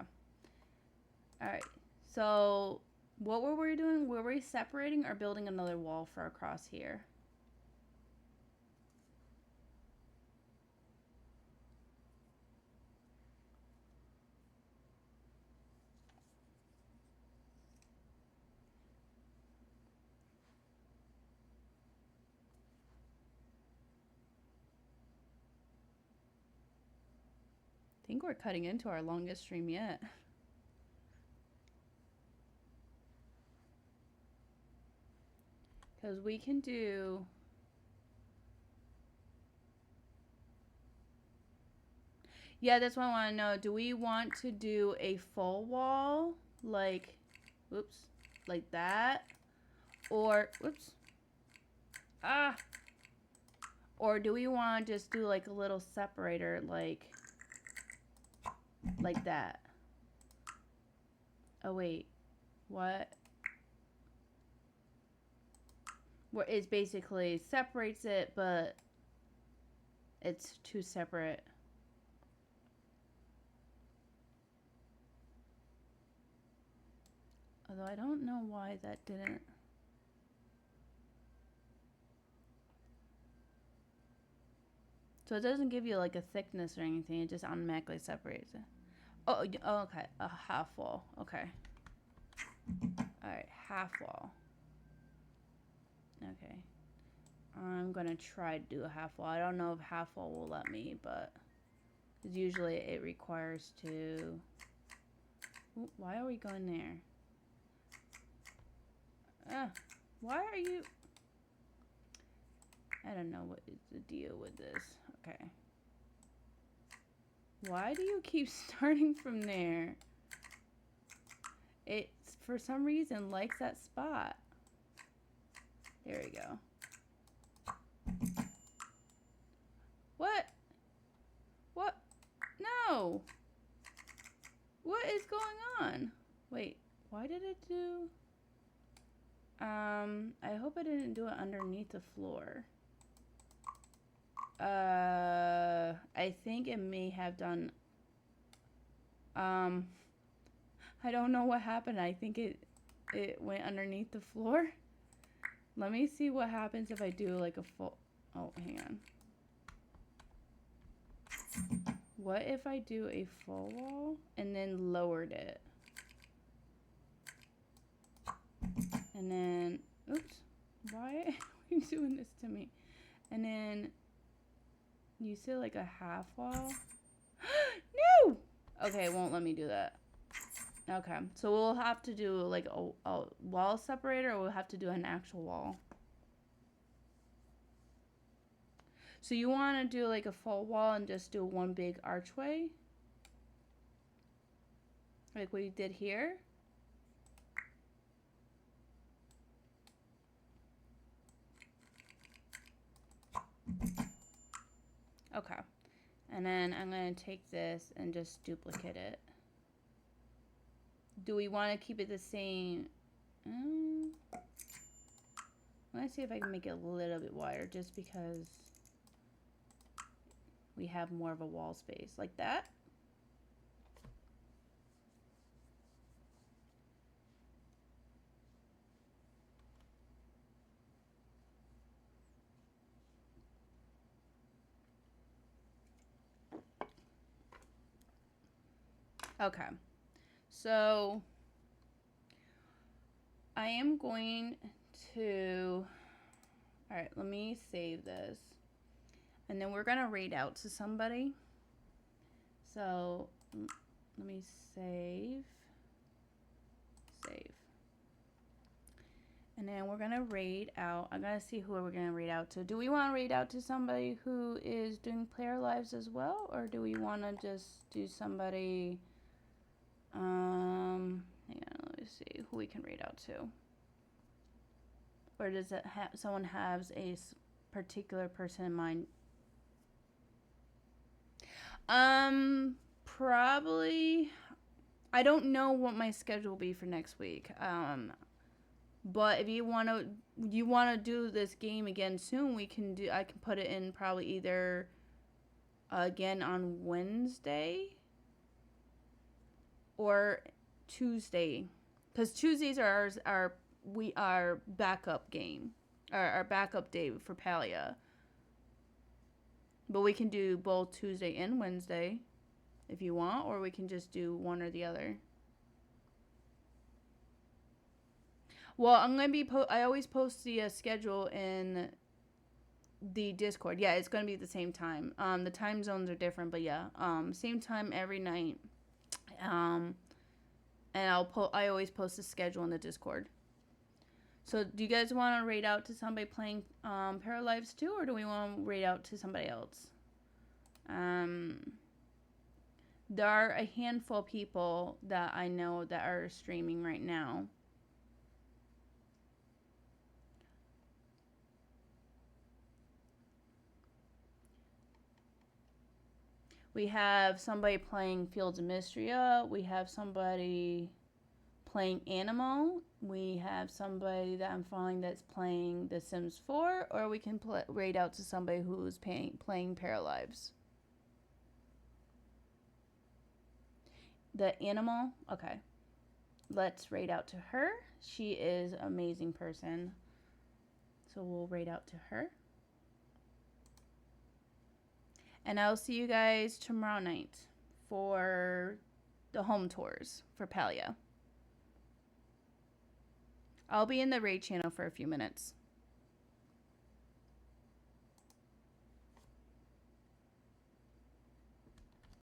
All right. So what were we doing? Were we separating or building another wall for across here? I think we're cutting into our longest stream yet. Because we can do... Yeah, that's what I want to know. Do we want to do a full wall? Like, whoops, like that? Or, whoops. Ah! Or do we want to just do like a little separator, like that? Oh, wait. What? Where it basically separates it, but it's two separate. Although I don't know why that didn't. So it doesn't give you like a thickness or anything. It just automatically separates it. Oh, okay. A half wall. Okay. Alright, half wall. Okay. I'm gonna try to do a half wall. I don't know if half wall will let me, but usually it requires to... Ooh, why are we going there? Why are you... I don't know what is the deal with this. Okay. Why do you keep starting from there? It, for some reason, likes that spot. There we go. What? What? No! What is going on? Wait, why did it do... I hope I didn't do it underneath the floor. I think it may have done... I don't know what happened. I think it went underneath the floor. Let me see what happens if I do like a full... Oh, hang on. What if I do a full wall and then lowered it? And then... Oops. Why are you doing this to me? And then... You said like a half wall? No! Okay, it won't let me do that. Okay, so we'll have to do like a wall separator, or we'll have to do an actual wall. So you want to do like a full wall and just do one big archway? Like what you did here? Okay. And then I'm going to take this and just duplicate it. Do we want to keep it the same? Let's see if I can make it a little bit wider, just because we have more of a wall space. Like that. Okay. So I am going to... Alright, let me save this. And then we're going to read out to somebody. So let me save. Save. And then we're going to read out. I'm going to see who we're going to read out to. Do we want to read out to somebody who is doing Paralives as well? Or do we want to just do somebody... hang on, let me see who we can read out to. Or does it have... Someone has a particular person in mind? Probably... I don't know what my schedule will be for next week. But if you want to do this game again soon, we can do... I can put it in probably either again on Wednesday or Tuesday, because Tuesdays are our backup game, our backup day for Palia. But we can do both Tuesday and Wednesday if you want, or we can just do one or the other. Well, I'm gonna be I always post the schedule in the Discord. Yeah, it's gonna be at the same time. The time zones are different, but yeah, same time every night. And I always post the schedule in the Discord. So do you guys want to raid out to somebody playing Paralives too, or do we want to raid out to somebody else? There are a handful of people that I know that are streaming right now. We have somebody playing Fields of Mystria. We have somebody playing Animal. We have somebody that I'm following that's playing The Sims 4. Or we can raid out to somebody who's playing Paralives. The Animal? Okay. Let's raid out to her. She is an amazing person. So we'll raid out to her. And I'll see you guys tomorrow night for the home tours for Palia. I'll be in the raid channel for a few minutes.